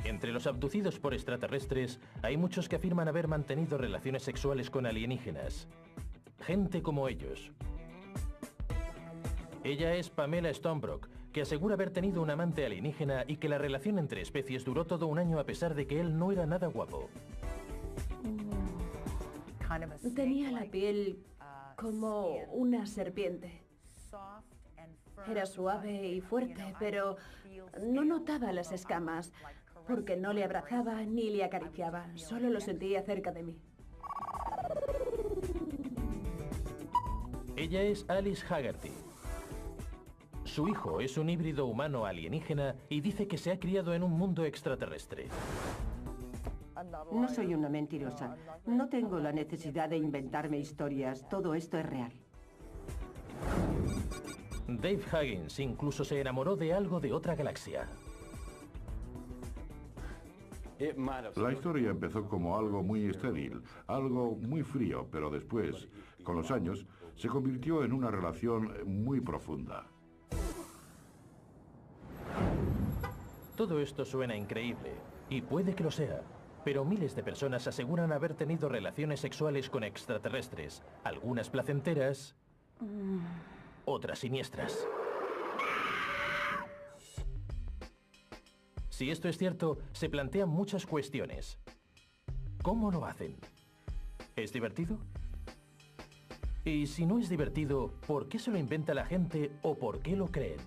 Entre los abducidos por extraterrestres, hay muchos que afirman haber mantenido relaciones sexuales con alienígenas. Gente como ellos. Ella es Pamela Stonebrook, que asegura haber tenido un amante alienígena y que la relación entre especies duró todo un año a pesar de que él no era nada guapo. Tenía la piel como una serpiente. Era suave y fuerte, pero no notaba las escamas, porque no le abrazaba ni le acariciaba, solo lo sentía cerca de mí. Ella es Alice Haggerty. Su hijo es un híbrido humano alienígena y dice que se ha criado en un mundo extraterrestre. No soy una mentirosa. No tengo la necesidad de inventarme historias. Todo esto es real. Dave Huggins incluso se enamoró de algo de otra galaxia. La historia empezó como algo muy estéril, algo muy frío, pero después, con los años, se convirtió en una relación muy profunda. Todo esto suena increíble, y puede que lo sea, pero miles de personas aseguran haber tenido relaciones sexuales con extraterrestres, algunas placenteras, otras siniestras. Si esto es cierto, se plantean muchas cuestiones. ¿Cómo lo hacen? ¿Es divertido? Y si no es divertido, ¿por qué se lo inventa la gente o por qué lo creen?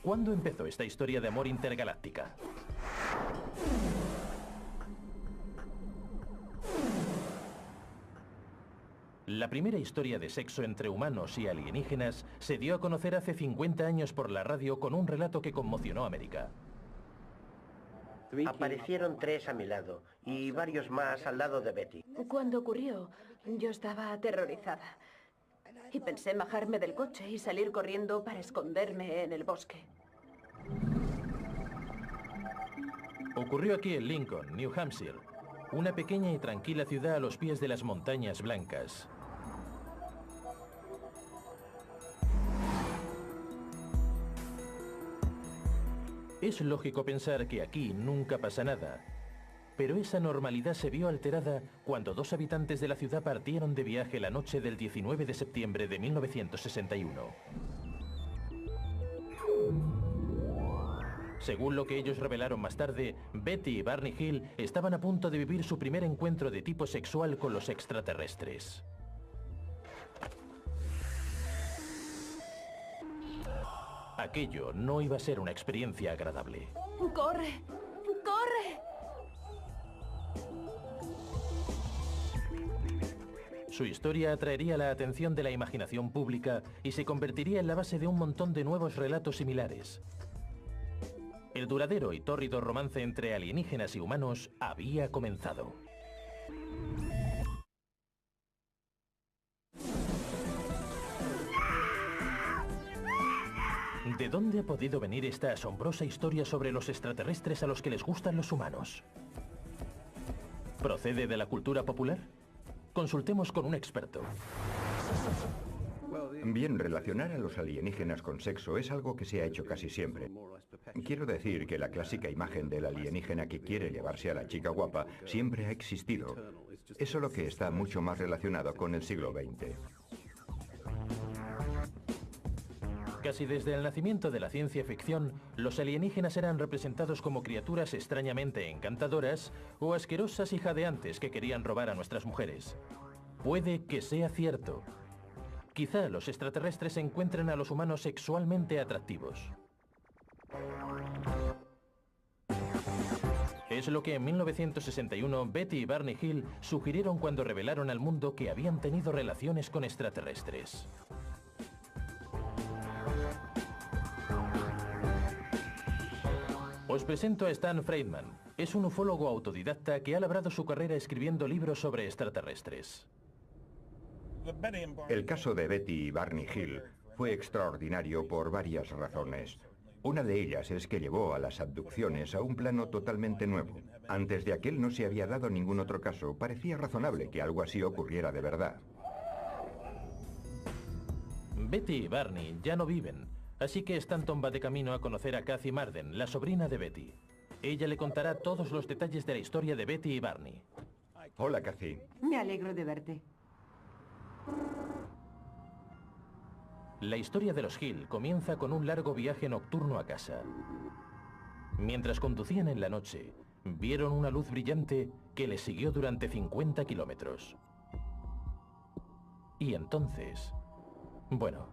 ¿Cuándo empezó esta historia de amor intergaláctica? La primera historia de sexo entre humanos y alienígenas se dio a conocer hace 50 años por la radio con un relato que conmocionó a América. Aparecieron 3 a mi lado y varios más al lado de Betty. Cuando ocurrió, yo estaba aterrorizada y pensé bajarme del coche y salir corriendo para esconderme en el bosque. Ocurrió aquí en Lincoln, New Hampshire, una pequeña y tranquila ciudad a los pies de las Montañas Blancas. Es lógico pensar que aquí nunca pasa nada, pero esa normalidad se vio alterada cuando 2 habitantes de la ciudad partieron de viaje la noche del 19 de septiembre de 1961. Según lo que ellos revelaron más tarde, Betty y Barney Hill estaban a punto de vivir su primer encuentro de tipo sexual con los extraterrestres. Aquello no iba a ser una experiencia agradable. ¡Corre! ¡Corre! Su historia atraería la atención de la imaginación pública y se convertiría en la base de un montón de nuevos relatos similares. El duradero y tórrido romance entre alienígenas y humanos había comenzado. ¿De dónde ha podido venir esta asombrosa historia sobre los extraterrestres a los que les gustan los humanos? ¿Procede de la cultura popular? Consultemos con un experto. Bien, relacionar a los alienígenas con sexo es algo que se ha hecho casi siempre. Quiero decir que la clásica imagen del alienígena que quiere llevarse a la chica guapa siempre ha existido. Es solo que está mucho más relacionado con el siglo XX. Casi desde el nacimiento de la ciencia ficción, los alienígenas eran representados como criaturas extrañamente encantadoras o asquerosas y jadeantes que querían robar a nuestras mujeres. Puede que sea cierto. Quizá los extraterrestres encuentren a los humanos sexualmente atractivos. Es lo que en 1961 Betty y Barney Hill sugirieron cuando revelaron al mundo que habían tenido relaciones con extraterrestres. Os presento a Stan Friedman. Es un ufólogo autodidacta que ha labrado su carrera escribiendo libros sobre extraterrestres. El caso de Betty y Barney Hill fue extraordinario por varias razones. Una de ellas es que llevó a las abducciones a un plano totalmente nuevo. Antes de aquel no se había dado ningún otro caso. Parecía razonable que algo así ocurriera de verdad. Betty y Barney ya no viven, Así que Stanton va de camino a conocer a Kathy Marden, la sobrina de Betty. Ella le contará todos los detalles de la historia de Betty y Barney. Hola, Kathy. Me alegro de verte. La historia de los Hill comienza con un largo viaje nocturno a casa. Mientras conducían en la noche, vieron una luz brillante que les siguió durante 50 kilómetros. Y entonces... bueno,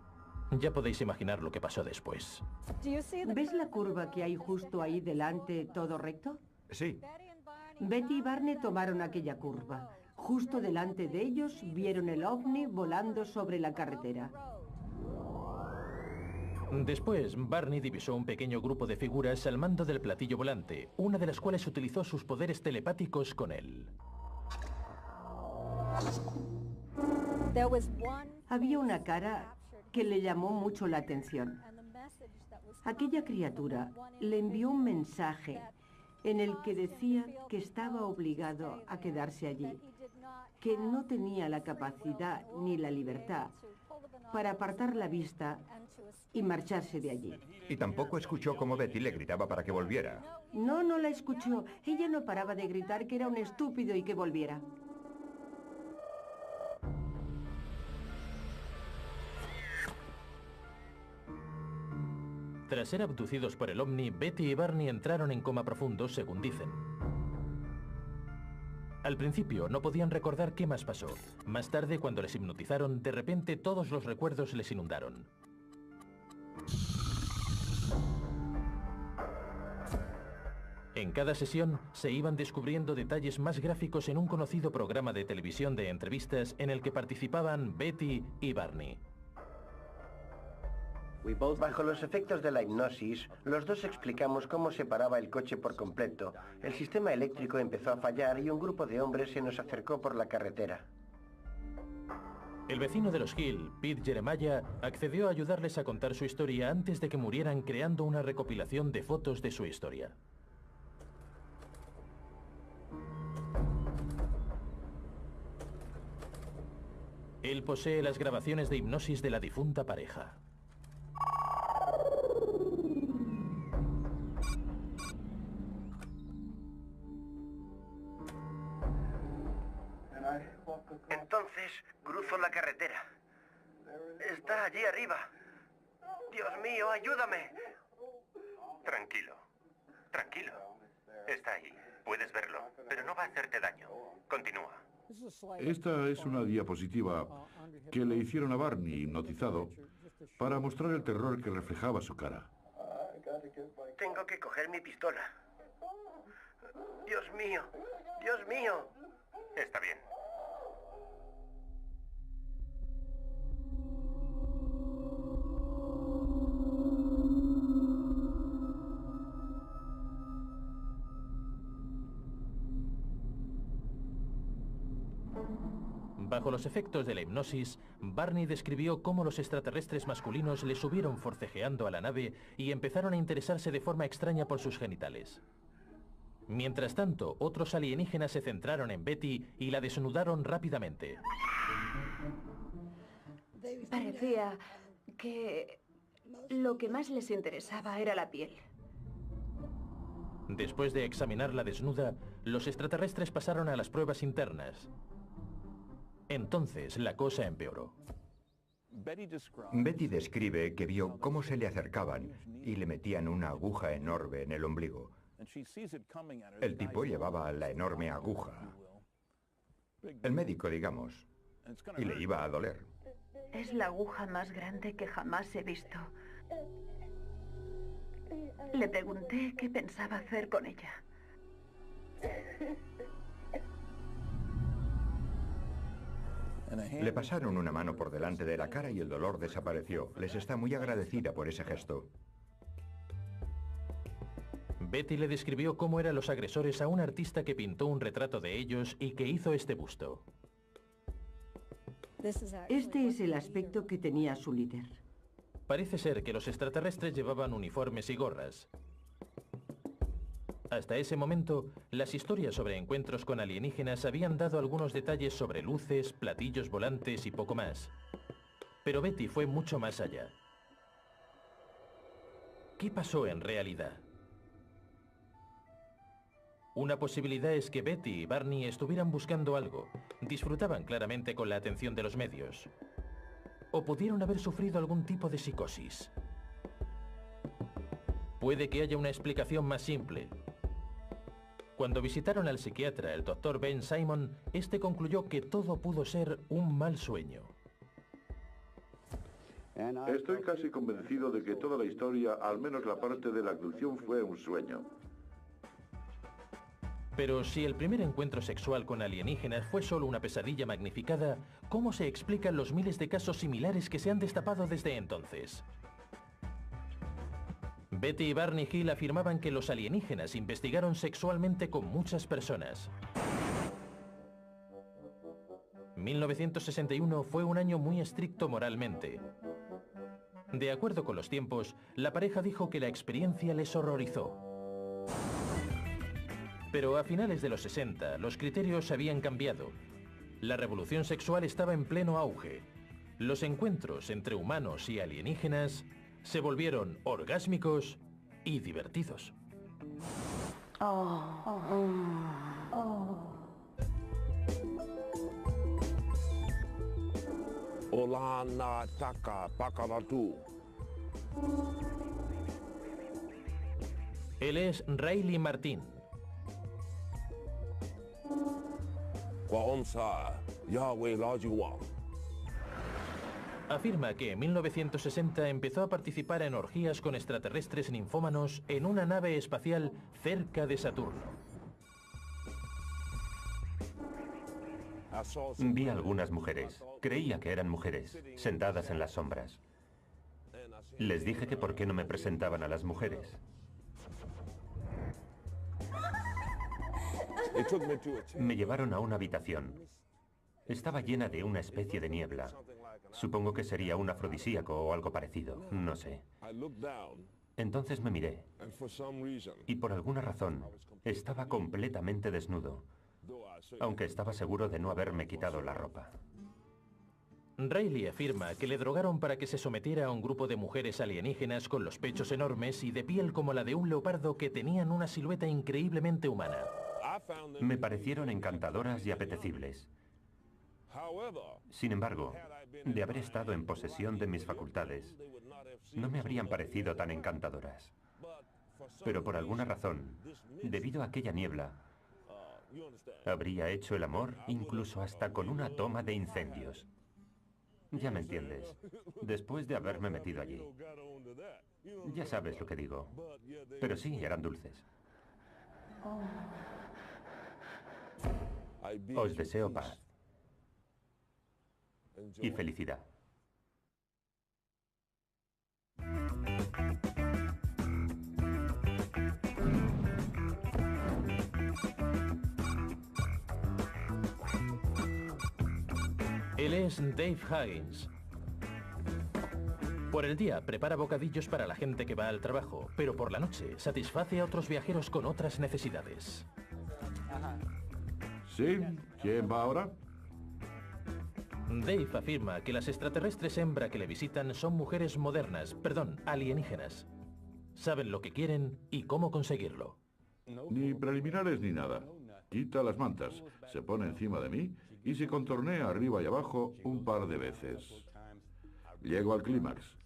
ya podéis imaginar lo que pasó después. ¿Ves la curva que hay justo ahí delante, todo recto? Sí. Betty y Barney tomaron aquella curva. Justo delante de ellos vieron el ovni volando sobre la carretera. Después, Barney divisó un pequeño grupo de figuras al mando del platillo volante, una de las cuales utilizó sus poderes telepáticos con él. Había una cara que le llamó mucho la atención. Aquella criatura le envió un mensaje en el que decía que estaba obligado a quedarse allí, que no tenía la capacidad ni la libertad para apartar la vista y marcharse de allí. Y tampoco escuchó cómo Betty le gritaba para que volviera. No, no la escuchó. Ella no paraba de gritar que era un estúpido y que volviera. Tras ser abducidos por el ovni, Betty y Barney entraron en coma profundo, según dicen. Al principio no podían recordar qué más pasó. Más tarde, cuando les hipnotizaron, de repente todos los recuerdos les inundaron. En cada sesión se iban descubriendo detalles más gráficos en un conocido programa de televisión de entrevistas en el que participaban Betty y Barney. Bajo los efectos de la hipnosis, los dos explicamos cómo se paraba el coche por completo. El sistema eléctrico empezó a fallar y un grupo de hombres se nos acercó por la carretera. El vecino de los Hill, Pete Jeremiah, accedió a ayudarles a contar su historia antes de que murieran, creando una recopilación de fotos de su historia. Él posee las grabaciones de hipnosis de la difunta pareja. Entonces, cruzo la carretera. Está allí arriba. Dios mío, ayúdame. Tranquilo. Tranquilo. Está ahí. Puedes verlo, pero no va a hacerte daño. Continúa. Esta es una diapositiva que le hicieron a Barney, hipnotizado, para mostrar el terror que reflejaba su cara. Tengo que coger mi pistola. Dios mío, Dios mío. Está bien. Bajo los efectos de la hipnosis, Barney describió cómo los extraterrestres masculinos le subieron forcejeando a la nave y empezaron a interesarse de forma extraña por sus genitales. Mientras tanto, otros alienígenas se centraron en Betty y la desnudaron rápidamente. Parecía que lo que más les interesaba era la piel. Después de examinarla desnuda, los extraterrestres pasaron a las pruebas internas. Entonces, la cosa empeoró. Betty describe que vio cómo se le acercaban y le metían una aguja enorme en el ombligo. El tipo llevaba la enorme aguja. El médico, digamos. Y le iba a doler. Es la aguja más grande que jamás he visto. Le pregunté qué pensaba hacer con ella. Le pasaron una mano por delante de la cara y el dolor desapareció. Les está muy agradecida por ese gesto. Betty le describió cómo eran los agresores a un artista que pintó un retrato de ellos y que hizo este busto. Este es el aspecto que tenía su líder. Parece ser que los extraterrestres llevaban uniformes y gorras. Hasta ese momento, las historias sobre encuentros con alienígenas habían dado algunos detalles sobre luces, platillos volantes y poco más. Pero Betty fue mucho más allá. ¿qué pasó en realidad? Una posibilidad es que Betty y Barney estuvieran buscando algo, disfrutaban claramente con la atención de los medios, o pudieron haber sufrido algún tipo de psicosis. Puede que haya una explicación más simple. Cuando visitaron al psiquiatra, el Dr. Ben Simon, este concluyó que todo pudo ser un mal sueño. Estoy casi convencido de que toda la historia, al menos la parte de la abducción, fue un sueño. Pero si el primer encuentro sexual con alienígenas fue solo una pesadilla magnificada, ¿cómo se explican los miles de casos similares que se han destapado desde entonces? Betty y Barney Hill afirmaban que los alienígenas investigaron sexualmente con muchas personas. 1961 fue un año muy estricto moralmente. De acuerdo con los tiempos, la pareja dijo que la experiencia les horrorizó. Pero a finales de los 60, los criterios habían cambiado. La revolución sexual estaba en pleno auge. Los encuentros entre humanos y alienígenas se volvieron orgásmicos y divertidos. Él es Riley Martin. Afirma que en 1960 empezó a participar en orgías con extraterrestres ninfómanos en una nave espacial cerca de Saturno. Vi a algunas mujeres, creía que eran mujeres, sentadas en las sombras. Les dije que por qué no me presentaban a las mujeres. Me llevaron a una habitación. Estaba llena de una especie de niebla. Supongo que sería un afrodisíaco o algo parecido, no sé. Entonces me miré. Y por alguna razón, estaba completamente desnudo, aunque estaba seguro de no haberme quitado la ropa. Riley afirma que le drogaron para que se sometiera a un grupo de mujeres alienígenas con los pechos enormes y de piel como la de un leopardo que tenían una silueta increíblemente humana. Me parecieron encantadoras y apetecibles. Sin embargo, de haber estado en posesión de mis facultades, no me habrían parecido tan encantadoras. Pero por alguna razón, debido a aquella niebla, habría hecho el amor incluso hasta con una toma de incendios. Ya me entiendes, después de haberme metido allí. Ya sabes lo que digo. Pero sí, eran dulces. Os deseo paz y felicidad. Él es Dave Higgins. Por el día prepara bocadillos para la gente que va al trabajo, pero por la noche satisface a otros viajeros con otras necesidades. ¿Sí? ¿Quién va ahora? Dave afirma que las extraterrestres hembra que le visitan son mujeres modernas, perdón, alienígenas. Saben lo que quieren y cómo conseguirlo. Ni preliminares ni nada. Quita las mantas, se pone encima de mí y se contornea arriba y abajo un par de veces. Llego al clímax.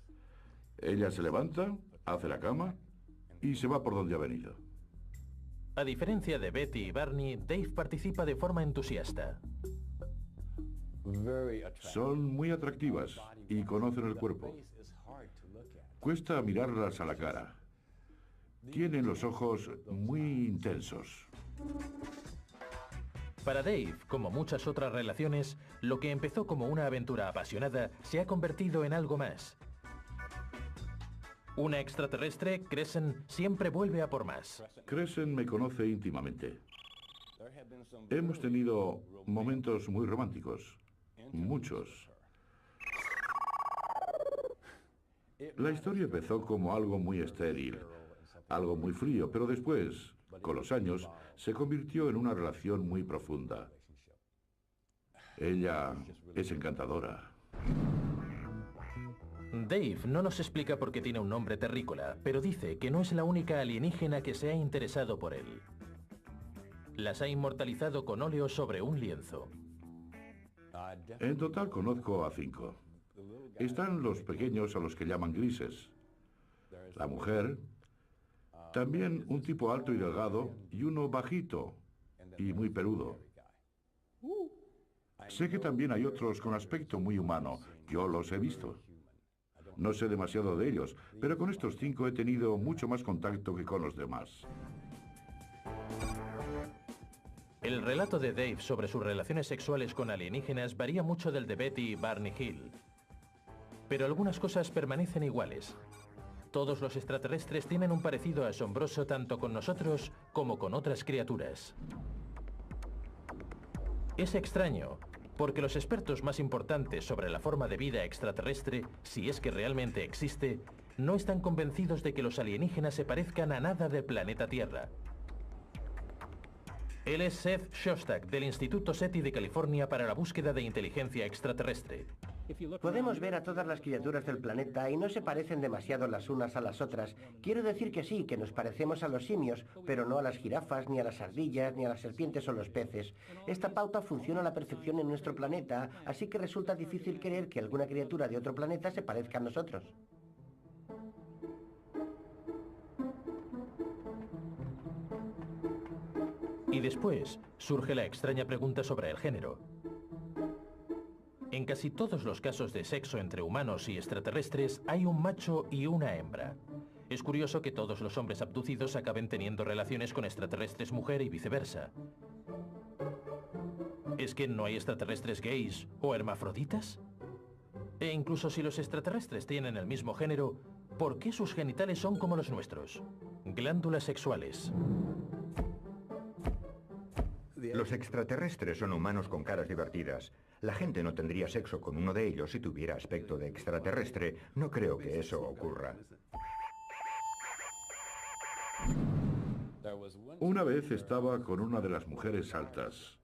Ella se levanta, hace la cama y se va por donde ha venido. A diferencia de Betty y Barney, Dave participa de forma entusiasta. Son muy atractivas y conocen el cuerpo. Cuesta mirarlas a la cara. Tienen los ojos muy intensos. Para Dave, como muchas otras relaciones, lo que empezó como una aventura apasionada se ha convertido en algo más. Una extraterrestre, Crescent, siempre vuelve a por más. Crescent me conoce íntimamente. Hemos tenido momentos muy románticos. Muchos. La historia empezó como algo muy estéril, algo muy frío, pero después, con los años, se convirtió en una relación muy profunda. Ella es encantadora. Dave no nos explica por qué tiene un nombre terrícola, pero dice que no es la única alienígena que se ha interesado por él. Las ha inmortalizado con óleo sobre un lienzo. En total conozco a 5. Están los pequeños a los que llaman grises. La mujer, también un tipo alto y delgado y uno bajito y muy peludo. Sé que también hay otros con aspecto muy humano. Yo los he visto. No sé demasiado de ellos, pero con estos 5 he tenido mucho más contacto que con los demás. El relato de Dave sobre sus relaciones sexuales con alienígenas varía mucho del de Betty y Barney Hill. Pero algunas cosas permanecen iguales. Todos los extraterrestres tienen un parecido asombroso tanto con nosotros como con otras criaturas. Es extraño, porque los expertos más importantes sobre la forma de vida extraterrestre, si es que realmente existe, no están convencidos de que los alienígenas se parezcan a nada del planeta Tierra. Él es Seth Shostak, del Instituto SETI de California para la búsqueda de inteligencia extraterrestre. Podemos ver a todas las criaturas del planeta y no se parecen demasiado las unas a las otras. Quiero decir que sí, que nos parecemos a los simios, pero no a las jirafas, ni a las ardillas, ni a las serpientes o los peces. Esta pauta funciona a la perfección en nuestro planeta, así que resulta difícil creer que alguna criatura de otro planeta se parezca a nosotros. Y después surge la extraña pregunta sobre el género. En casi todos los casos de sexo entre humanos y extraterrestres hay un macho y una hembra. Es curioso que todos los hombres abducidos acaben teniendo relaciones con extraterrestres mujer y viceversa. ¿Es que no hay extraterrestres gays o hermafroditas? E incluso si los extraterrestres tienen el mismo género, ¿por qué sus genitales son como los nuestros? Glándulas sexuales. Los extraterrestres son humanos con caras divertidas. La gente no tendría sexo con uno de ellos si tuviera aspecto de extraterrestre. No creo que eso ocurra. Una vez estaba con una de las mujeres altas.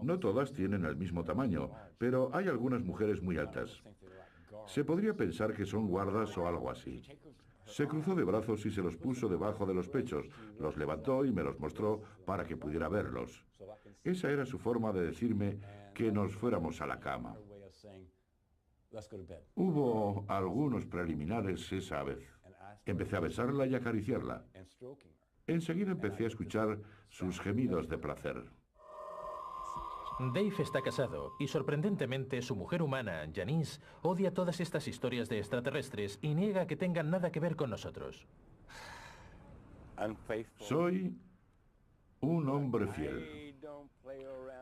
No todas tienen el mismo tamaño, pero hay algunas mujeres muy altas. Se podría pensar que son guardas o algo así. Se cruzó de brazos y se los puso debajo de los pechos, los levantó y me los mostró para que pudiera verlos. Esa era su forma de decirme que nos fuéramos a la cama. Hubo algunos preliminares esa vez. Empecé a besarla y acariciarla. Enseguida empecé a escuchar sus gemidos de placer. Dave está casado y sorprendentemente su mujer humana, Janice, odia todas estas historias de extraterrestres y niega que tengan nada que ver con nosotros. Soy un hombre fiel.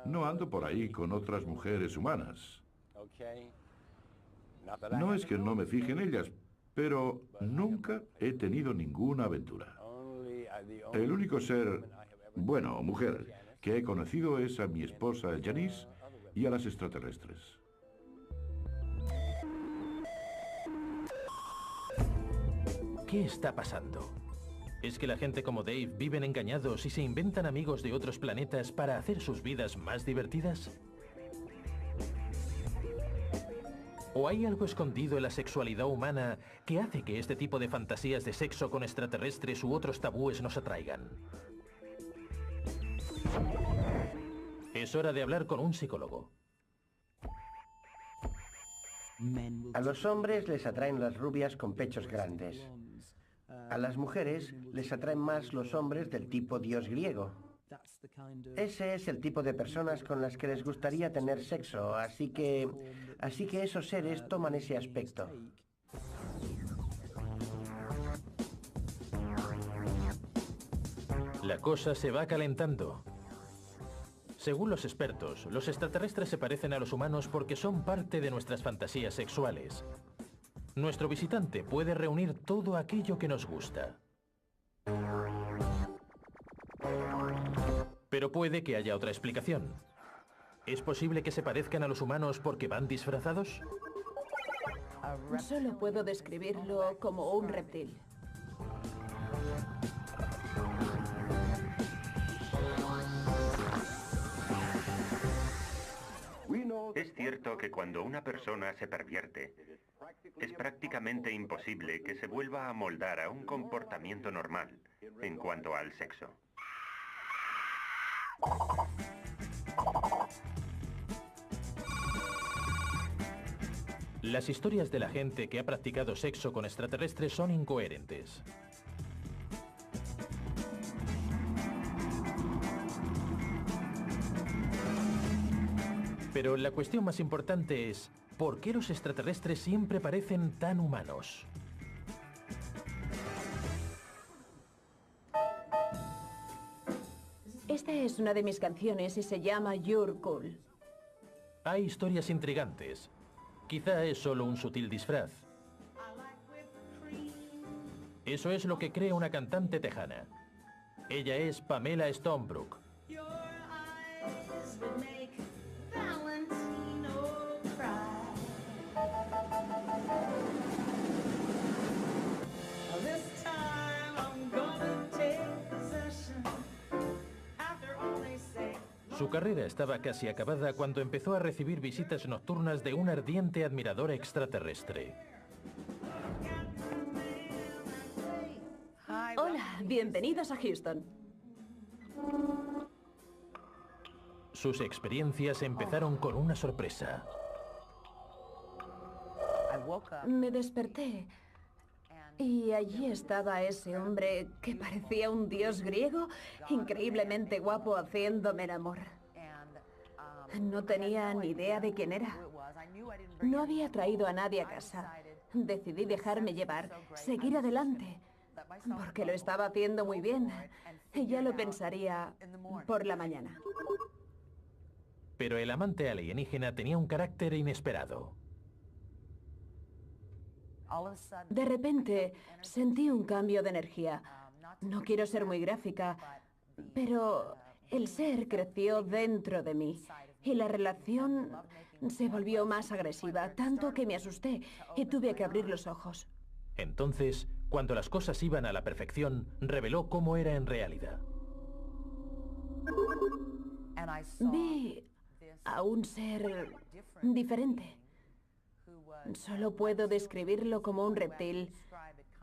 No ando por ahí con otras mujeres humanas. No es que no me fije en ellas, pero nunca he tenido ninguna aventura. El único ser, bueno, mujer, que he conocido es a mi esposa Janice y a las extraterrestres. ¿Qué está pasando? ¿Es que la gente como Dave viven engañados y se inventan amigos de otros planetas para hacer sus vidas más divertidas? ¿O hay algo escondido en la sexualidad humana que hace que este tipo de fantasías de sexo con extraterrestres u otros tabúes nos atraigan? Es hora de hablar con un psicólogo. A los hombres les atraen las rubias con pechos grandes. A las mujeres les atraen más los hombres del tipo dios griego. Ese es el tipo de personas con las que les gustaría tener sexo, así que esos seres toman ese aspecto. La cosa se va calentando. Según los expertos, los extraterrestres se parecen a los humanos porque son parte de nuestras fantasías sexuales. Nuestro visitante puede reunir todo aquello que nos gusta. Pero puede que haya otra explicación. ¿Es posible que se parezcan a los humanos porque van disfrazados? Solo puedo describirlo como un reptil. Es cierto que cuando una persona se pervierte, es prácticamente imposible que se vuelva a amoldar a un comportamiento normal en cuanto al sexo. Las historias de la gente que ha practicado sexo con extraterrestres son incoherentes. Pero la cuestión más importante es, ¿por qué los extraterrestres siempre parecen tan humanos? Esta es una de mis canciones y se llama You're Cool. Hay historias intrigantes. Quizá es solo un sutil disfraz. Eso es lo que cree una cantante tejana. Ella es Pamela Stonebrook. Su carrera estaba casi acabada cuando empezó a recibir visitas nocturnas de un ardiente admirador extraterrestre. Hola, bienvenidos a Houston. Sus experiencias empezaron con una sorpresa. Me desperté y allí estaba ese hombre que parecía un dios griego, increíblemente guapo, haciéndome el amor. No tenía ni idea de quién era. No había traído a nadie a casa. Decidí dejarme llevar, seguir adelante, porque lo estaba haciendo muy bien. Y ya lo pensaría por la mañana. Pero el amante alienígena tenía un carácter inesperado. De repente sentí un cambio de energía. No quiero ser muy gráfica, pero el ser creció dentro de mí y la relación se volvió más agresiva, tanto que me asusté y tuve que abrir los ojos. Entonces, cuando las cosas iban a la perfección, reveló cómo era en realidad. Vi a un ser diferente. Solo puedo describirlo como un reptil.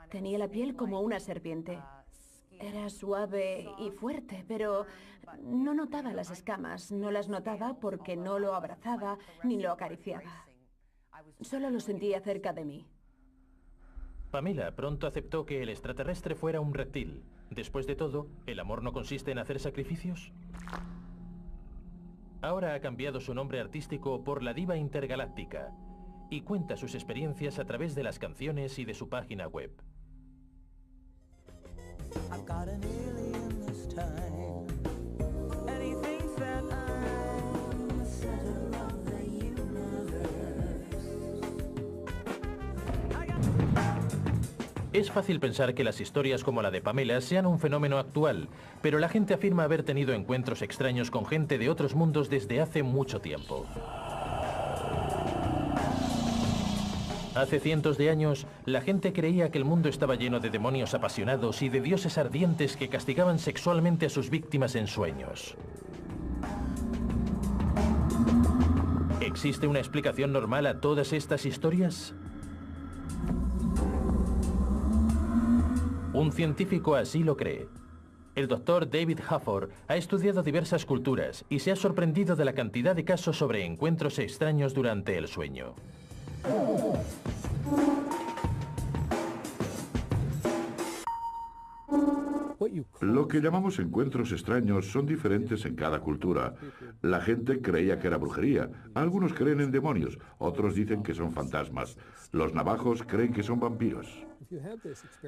Tenía la piel como una serpiente. Era suave y fuerte, pero no notaba las escamas. No las notaba porque no lo abrazaba ni lo acariciaba. Solo lo sentía cerca de mí. Pamela pronto aceptó que el extraterrestre fuera un reptil. Después de todo, ¿el amor no consiste en hacer sacrificios? Ahora ha cambiado su nombre artístico por la diva intergaláctica y cuenta sus experiencias a través de las canciones y de su página web. Es fácil pensar que las historias como la de Pamela sean un fenómeno actual, pero la gente afirma haber tenido encuentros extraños con gente de otros mundos desde hace mucho tiempo. Hace cientos de años, la gente creía que el mundo estaba lleno de demonios apasionados y de dioses ardientes que castigaban sexualmente a sus víctimas en sueños. ¿Existe una explicación normal a todas estas historias? Un científico así lo cree. El doctor David Hafford ha estudiado diversas culturas y se ha sorprendido de la cantidad de casos sobre encuentros extraños durante el sueño. Lo que llamamos encuentros extraños son diferentes en cada cultura. La gente creía que era brujería. Algunos creen en demonios, otros dicen que son fantasmas. Los navajos creen que son vampiros.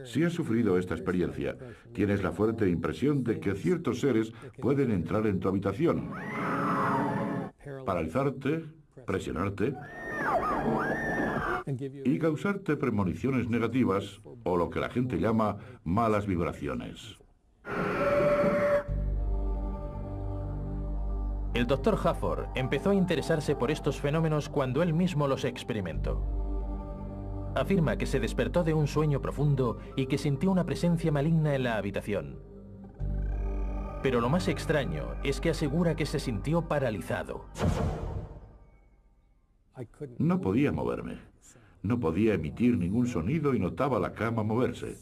Si has sufrido esta experiencia, tienes la fuerte impresión de que ciertos seres pueden entrar en tu habitación, paralizarte, presionarte y causarte premoniciones negativas o lo que la gente llama malas vibraciones. El Dr. Hafford empezó a interesarse por estos fenómenos cuando él mismo los experimentó. Afirma que se despertó de un sueño profundo y que sintió una presencia maligna en la habitación. Pero lo más extraño es que asegura que se sintió paralizado. No podía moverme. No podía emitir ningún sonido y notaba la cama moverse.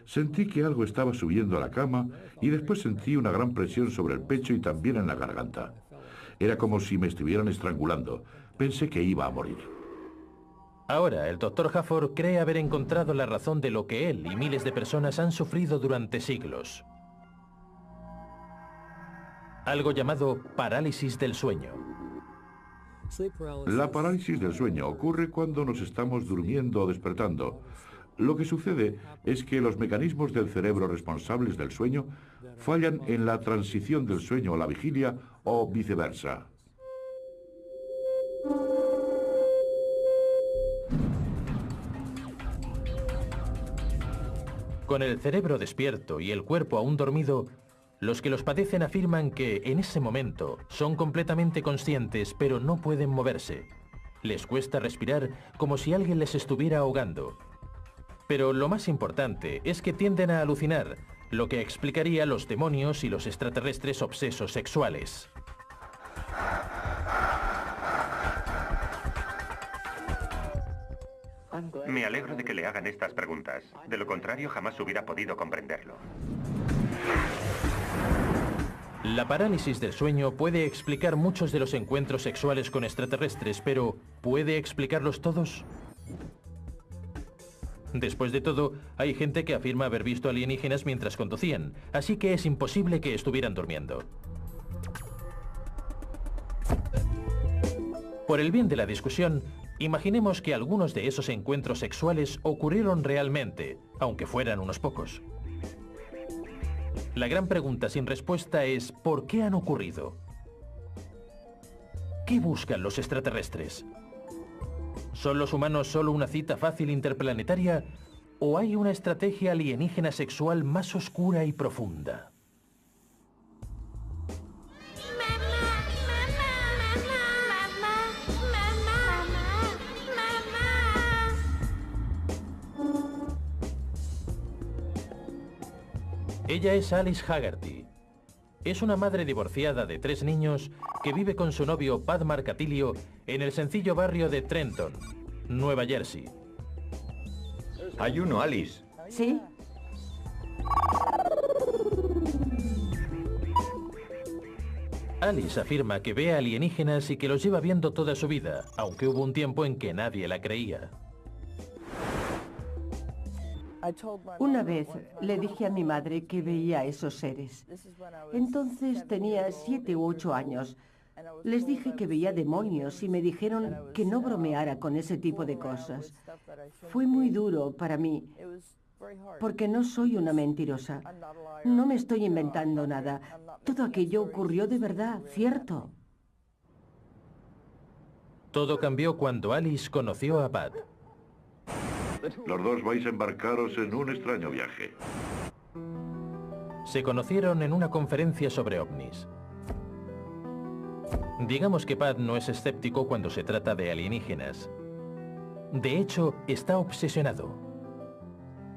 Sentí que algo estaba subiendo a la cama y después sentí una gran presión sobre el pecho y también en la garganta. Era como si me estuvieran estrangulando. Pensé que iba a morir. Ahora, el Dr. Hafford cree haber encontrado la razón de lo que él y miles de personas han sufrido durante siglos. Algo llamado parálisis del sueño. La parálisis del sueño ocurre cuando nos estamos durmiendo o despertando. Lo que sucede es que los mecanismos del cerebro responsables del sueño fallan en la transición del sueño a la vigilia o viceversa. Con el cerebro despierto y el cuerpo aún dormido, los que los padecen afirman que en ese momento son completamente conscientes, pero no pueden moverse. Les cuesta respirar como si alguien les estuviera ahogando. Pero lo más importante es que tienden a alucinar, lo que explicaría los demonios y los extraterrestres obsesos sexuales. Me alegro de que le hagan estas preguntas. De lo contrario, jamás hubiera podido comprenderlo. La parálisis del sueño puede explicar muchos de los encuentros sexuales con extraterrestres, pero ¿puede explicarlos todos? Después de todo, hay gente que afirma haber visto alienígenas mientras conducían, así que es imposible que estuvieran durmiendo. Por el bien de la discusión, imaginemos que algunos de esos encuentros sexuales ocurrieron realmente, aunque fueran unos pocos. La gran pregunta sin respuesta es ¿por qué han ocurrido? ¿Qué buscan los extraterrestres? ¿Son los humanos solo una cita fácil interplanetaria o hay una estrategia alienígena sexual más oscura y profunda? Ella es Alice Haggerty. Es una madre divorciada de 3 niños que vive con su novio Pat Marcatilio en el sencillo barrio de Trenton, Nueva Jersey. Hay uno, Alice. ¿Sí? Alice afirma que ve alienígenas y que los lleva viendo toda su vida, aunque hubo un tiempo en que nadie la creía. Una vez le dije a mi madre que veía a esos seres. Entonces tenía 7 u 8 años. Les dije que veía demonios y me dijeron que no bromeara con ese tipo de cosas. Fue muy duro para mí, porque no soy una mentirosa. No me estoy inventando nada. Todo aquello ocurrió de verdad, ¿cierto? Todo cambió cuando Alice conoció a Pat. Los dos vais a embarcaros en un extraño viaje. Se conocieron en una conferencia sobre ovnis. Digamos que Pat no es escéptico cuando se trata de alienígenas. De hecho, está obsesionado.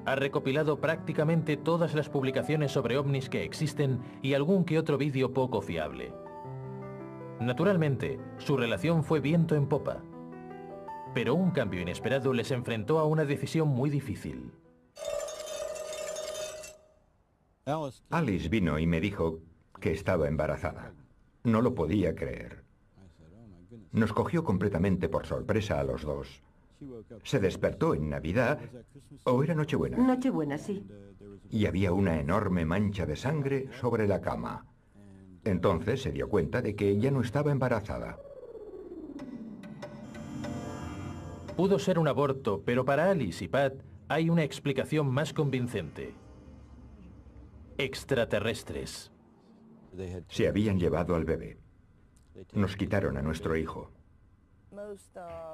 Ha recopilado prácticamente todas las publicaciones sobre ovnis que existen y algún que otro vídeo poco fiable. Naturalmente, su relación fue viento en popa. Pero un cambio inesperado les enfrentó a una decisión muy difícil. Alice vino y me dijo que estaba embarazada. No lo podía creer. Nos cogió completamente por sorpresa a los dos. Se despertó en Navidad, ¿o era Nochebuena? Nochebuena, sí. Y había una enorme mancha de sangre sobre la cama. Entonces se dio cuenta de que ella no estaba embarazada. Pudo ser un aborto, pero para Alice y Pat hay una explicación más convincente. Extraterrestres. Se habían llevado al bebé. Nos quitaron a nuestro hijo.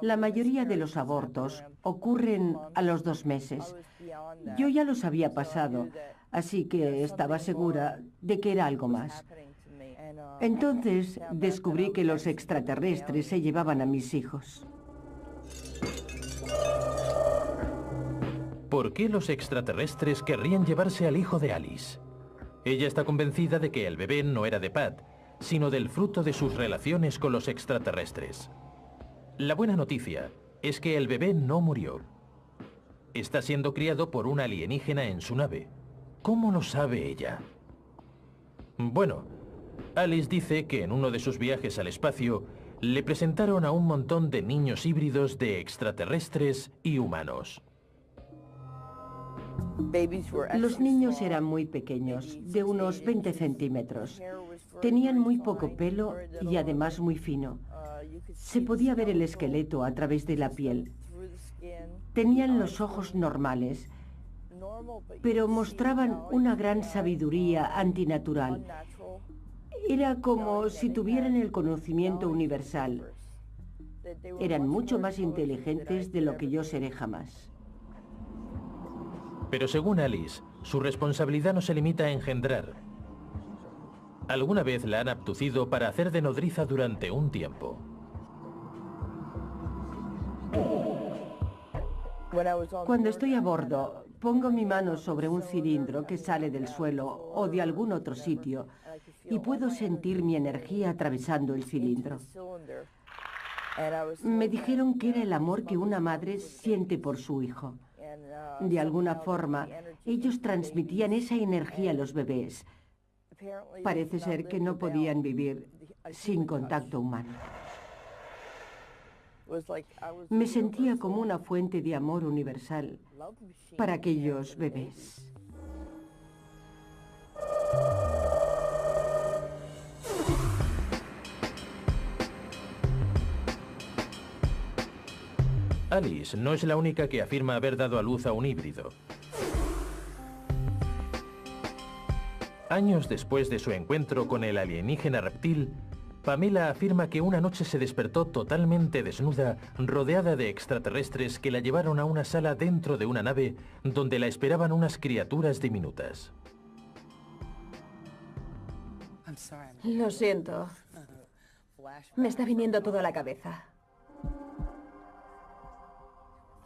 La mayoría de los abortos ocurren a los 2 meses. Yo ya los había pasado, así que estaba segura de que era algo más. Entonces descubrí que los extraterrestres se llevaban a mis hijos. ¿Por qué los extraterrestres querrían llevarse al hijo de Alice? Ella está convencida de que el bebé no era de Pat, sino del fruto de sus relaciones con los extraterrestres. La buena noticia es que el bebé no murió. Está siendo criado por una alienígena en su nave. ¿Cómo lo sabe ella? Bueno, Alice dice que en uno de sus viajes al espacio le presentaron a un montón de niños híbridos de extraterrestres y humanos. Los niños eran muy pequeños, de unos 20 centímetros. Tenían muy poco pelo y además muy fino. Se podía ver el esqueleto a través de la piel. Tenían los ojos normales, pero mostraban una gran sabiduría antinatural. Era como si tuvieran el conocimiento universal. Eran mucho más inteligentes de lo que yo seré jamás. Pero según Alice, su responsabilidad no se limita a engendrar. Alguna vez la han abducido para hacer de nodriza durante un tiempo. Cuando estoy a bordo, pongo mi mano sobre un cilindro que sale del suelo o de algún otro sitio y puedo sentir mi energía atravesando el cilindro. Me dijeron que era el amor que una madre siente por su hijo. De alguna forma, ellos transmitían esa energía a los bebés. Parece ser que no podían vivir sin contacto humano. Me sentía como una fuente de amor universal para aquellos bebés. Alice no es la única que afirma haber dado a luz a un híbrido. Años después de su encuentro con el alienígena reptil, Pamela afirma que una noche se despertó totalmente desnuda, rodeada de extraterrestres que la llevaron a una sala dentro de una nave donde la esperaban unas criaturas diminutas. Lo siento. Me está viniendo todo a la cabeza.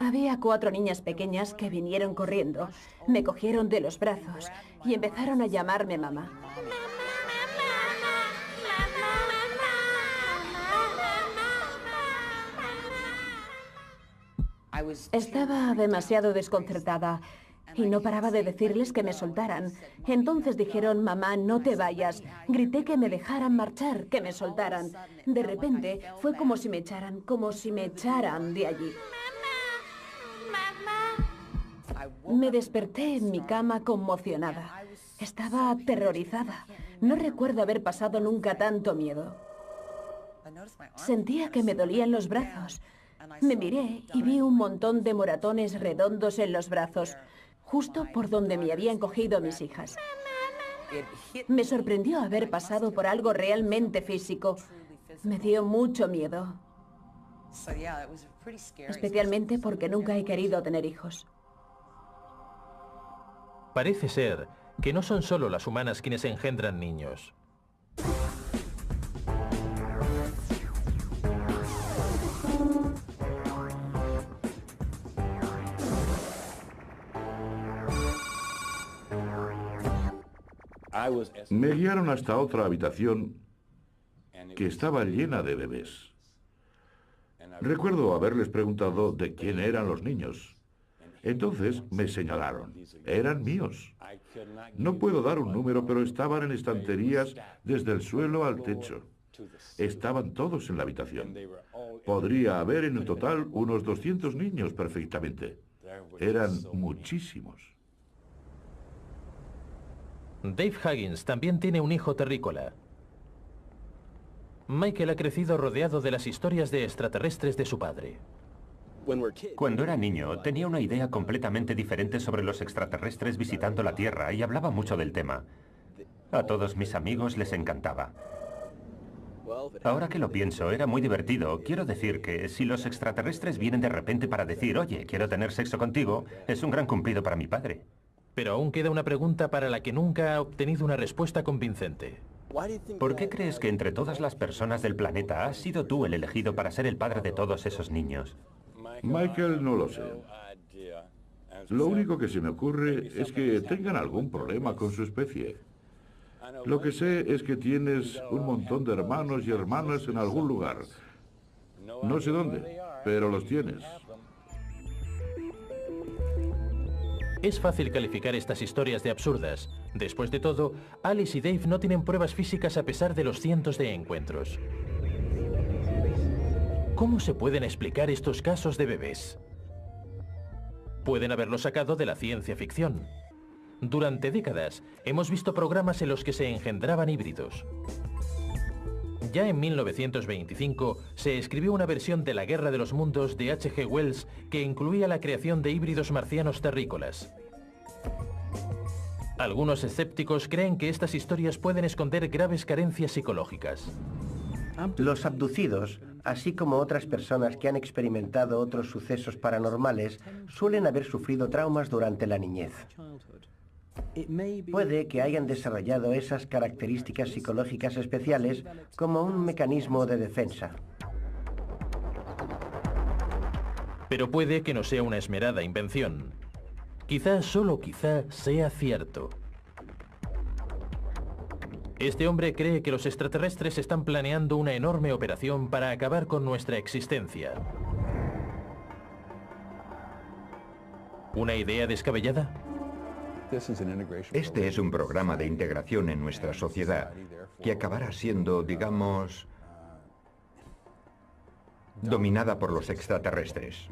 Había 4 niñas pequeñas que vinieron corriendo, me cogieron de los brazos y empezaron a llamarme mamá. Estaba demasiado desconcertada y no paraba de decirles que me soltaran. Entonces dijeron, mamá, no te vayas. Grité que me dejaran marchar, que me soltaran. De repente fue como si me echaran de allí. Me desperté en mi cama conmocionada. Estaba aterrorizada. No recuerdo haber pasado nunca tanto miedo. Sentía que me dolían los brazos. Me miré y vi un montón de moratones redondos en los brazos, justo por donde me habían cogido mis hijas. Me sorprendió haber pasado por algo realmente físico. Me dio mucho miedo. Especialmente porque nunca he querido tener hijos. Parece ser que no son solo las humanas quienes engendran niños. Me guiaron hasta otra habitación que estaba llena de bebés. Recuerdo haberles preguntado de quién eran los niños. Entonces me señalaron. Eran míos. No puedo dar un número, pero estaban en estanterías desde el suelo al techo. Estaban todos en la habitación. Podría haber en total unos 200 niños perfectamente. Eran muchísimos. Dave Huggins también tiene un hijo terrícola. Michael ha crecido rodeado de las historias de extraterrestres de su padre. Cuando era niño, tenía una idea completamente diferente sobre los extraterrestres visitando la Tierra y hablaba mucho del tema. A todos mis amigos les encantaba. Ahora que lo pienso, era muy divertido. Quiero decir que si los extraterrestres vienen de repente para decir, oye, quiero tener sexo contigo, es un gran cumplido para mi padre. Pero aún queda una pregunta para la que nunca ha obtenido una respuesta convincente. ¿Por qué crees que entre todas las personas del planeta has sido tú el elegido para ser el padre de todos esos niños? Michael, no lo sé. Lo único que se me ocurre es que tengan algún problema con su especie. Lo que sé es que tienes un montón de hermanos y hermanas en algún lugar. No sé dónde, pero los tienes. Es fácil calificar estas historias de absurdas. Después de todo, Alice y Dave no tienen pruebas físicas a pesar de los cientos de encuentros. ¿Cómo se pueden explicar estos casos de bebés? Pueden haberlo sacado de la ciencia ficción. Durante décadas, hemos visto programas en los que se engendraban híbridos. Ya en 1925 se escribió una versión de La Guerra de los Mundos de H.G. Wells que incluía la creación de híbridos marcianos terrícolas. Algunos escépticos creen que estas historias pueden esconder graves carencias psicológicas. Los abducidos, así como otras personas que han experimentado otros sucesos paranormales, suelen haber sufrido traumas durante la niñez. Puede que hayan desarrollado esas características psicológicas especiales como un mecanismo de defensa. Pero puede que no sea una esmerada invención. Quizá, solo quizá, sea cierto. Este hombre cree que los extraterrestres están planeando una enorme operación para acabar con nuestra existencia. ¿Una idea descabellada? Este es un programa de integración en nuestra sociedad que acabará siendo, digamos, dominada por los extraterrestres.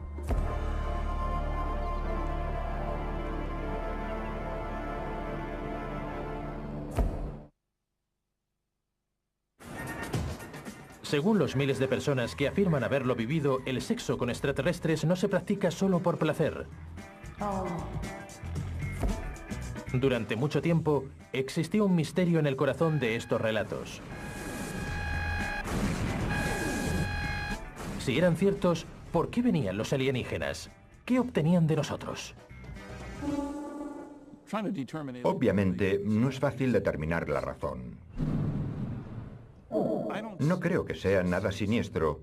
Según los miles de personas que afirman haberlo vivido, el sexo con extraterrestres no se practica solo por placer. Durante mucho tiempo, existió un misterio en el corazón de estos relatos. Si eran ciertos, ¿por qué venían los alienígenas? ¿Qué obtenían de nosotros? Obviamente, no es fácil determinar la razón. No creo que sea nada siniestro,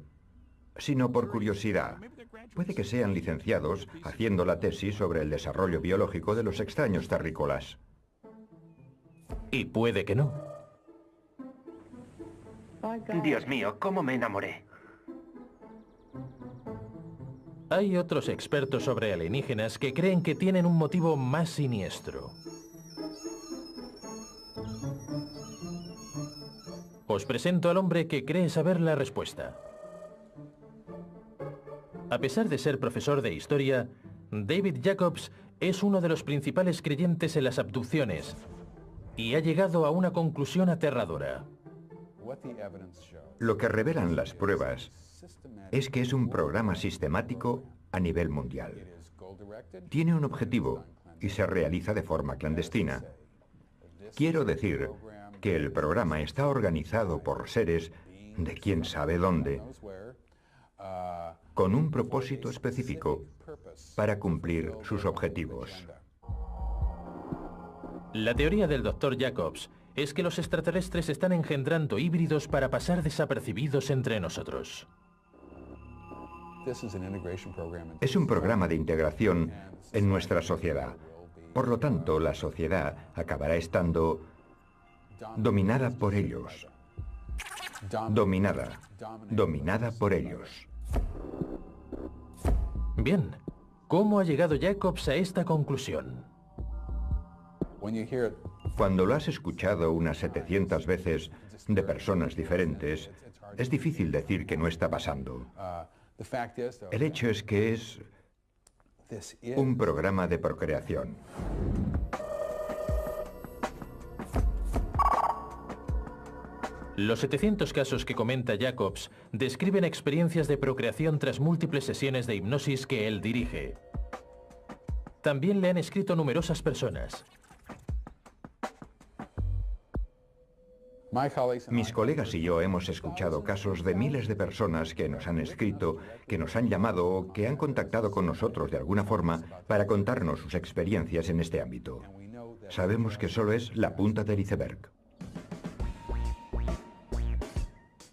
sino por curiosidad. Puede que sean licenciados haciendo la tesis sobre el desarrollo biológico de los extraños terrícolas. Y puede que no. Dios mío, cómo me enamoré. Hay otros expertos sobre alienígenas que creen que tienen un motivo más siniestro. Os presento al hombre que cree saber la respuesta. A pesar de ser profesor de historia, David Jacobs es uno de los principales creyentes en las abducciones y ha llegado a una conclusión aterradora. Lo que revelan las pruebas es que es un programa sistemático a nivel mundial. Tiene un objetivo y se realiza de forma clandestina. Quiero decir que el programa está organizado por seres de quién sabe dónde, con un propósito específico para cumplir sus objetivos. La teoría del Dr. Jacobs es que los extraterrestres están engendrando híbridos para pasar desapercibidos entre nosotros. Es un programa de integración en nuestra sociedad. Por lo tanto, la sociedad acabará estando dominada por ellos. Dominada por ellos. Bien, ¿cómo ha llegado Jacobs a esta conclusión? Cuando lo has escuchado unas 700 veces de personas diferentes, es difícil decir que no está pasando. El hecho es que es un programa de procreación. Los 700 casos que comenta Jacobs describen experiencias de procreación tras múltiples sesiones de hipnosis que él dirige. También le han escrito numerosas personas. Mis colegas y yo hemos escuchado casos de miles de personas que nos han escrito, que nos han llamado o que han contactado con nosotros de alguna forma para contarnos sus experiencias en este ámbito. Sabemos que solo es la punta del iceberg.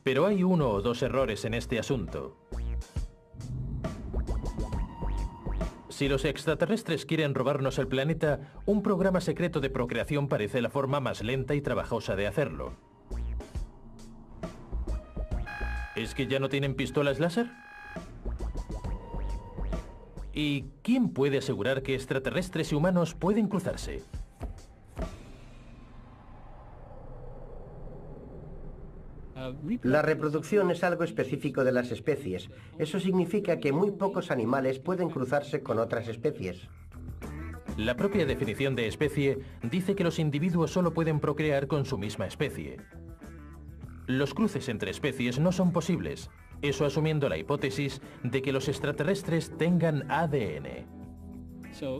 Pero hay uno o dos errores en este asunto. Si los extraterrestres quieren robarnos el planeta, un programa secreto de procreación parece la forma más lenta y trabajosa de hacerlo. ¿Es que ya no tienen pistolas láser? ¿Y quién puede asegurar que extraterrestres y humanos pueden cruzarse? La reproducción es algo específico de las especies. Eso significa que muy pocos animales pueden cruzarse con otras especies. La propia definición de especie dice que los individuos solo pueden procrear con su misma especie. Los cruces entre especies no son posibles, eso asumiendo la hipótesis de que los extraterrestres tengan ADN.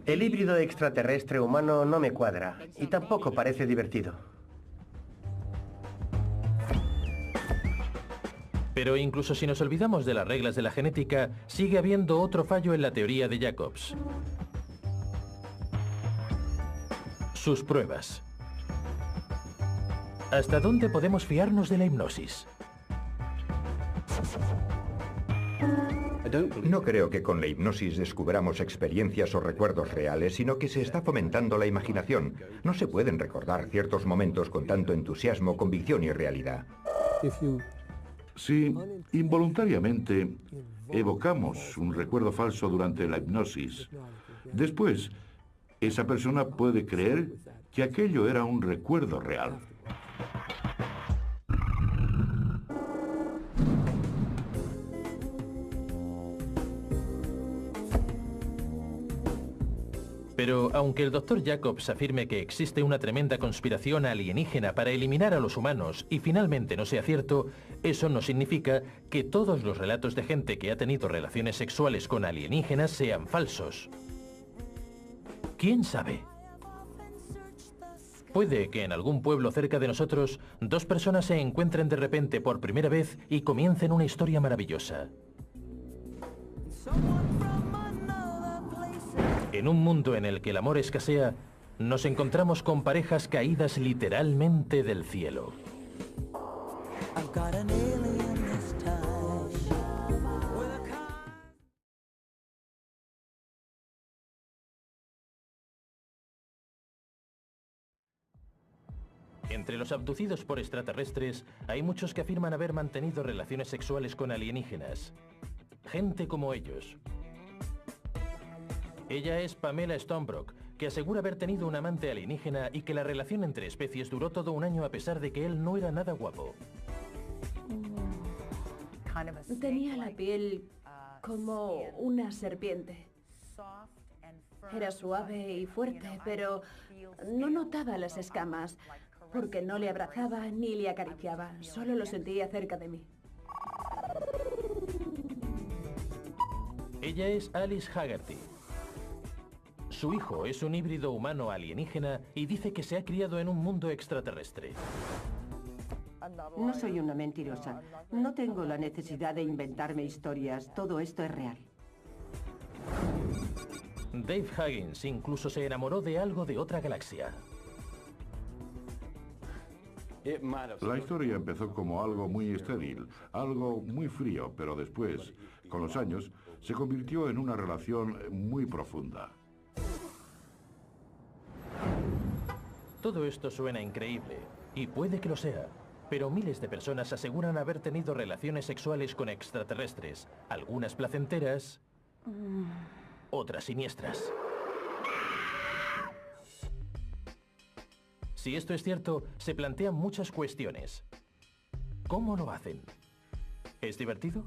El híbrido extraterrestre humano no me cuadra y tampoco parece divertido. Pero incluso si nos olvidamos de las reglas de la genética, sigue habiendo otro fallo en la teoría de Jacobs. Sus pruebas. ¿Hasta dónde podemos fiarnos de la hipnosis? No creo que con la hipnosis descubramos experiencias o recuerdos reales, sino que se está fomentando la imaginación. No se pueden recordar ciertos momentos con tanto entusiasmo, convicción y realidad. Si involuntariamente evocamos un recuerdo falso durante la hipnosis, después esa persona puede creer que aquello era un recuerdo real. Pero aunque el Dr. Jacobs afirme que existe una tremenda conspiración alienígena para eliminar a los humanos y finalmente no sea cierto, eso no significa que todos los relatos de gente que ha tenido relaciones sexuales con alienígenas sean falsos. ¿Quién sabe? Puede que en algún pueblo cerca de nosotros, dos personas se encuentren de repente por primera vez y comiencen una historia maravillosa. En un mundo en el que el amor escasea, nos encontramos con parejas caídas literalmente del cielo. Entre los abducidos por extraterrestres, hay muchos que afirman haber mantenido relaciones sexuales con alienígenas. Gente como ellos. Ella es Pamela Stonebrook, que asegura haber tenido un amante alienígena y que la relación entre especies duró todo un año a pesar de que él no era nada guapo. Tenía la piel como una serpiente. Era suave y fuerte, pero no notaba las escamas, porque no le abrazaba ni le acariciaba, solo lo sentía cerca de mí. Ella es Alice Haggerty. Su hijo es un híbrido humano alienígena y dice que se ha criado en un mundo extraterrestre. No soy una mentirosa. No tengo la necesidad de inventarme historias. Todo esto es real. Dave Huggins incluso se enamoró de algo de otra galaxia. La historia empezó como algo muy estéril, algo muy frío, pero después, con los años, se convirtió en una relación muy profunda. Todo esto suena increíble, y puede que lo sea, pero miles de personas aseguran haber tenido relaciones sexuales con extraterrestres, algunas placenteras, otras siniestras. Si esto es cierto, se plantean muchas cuestiones. ¿Cómo lo hacen? ¿Es divertido?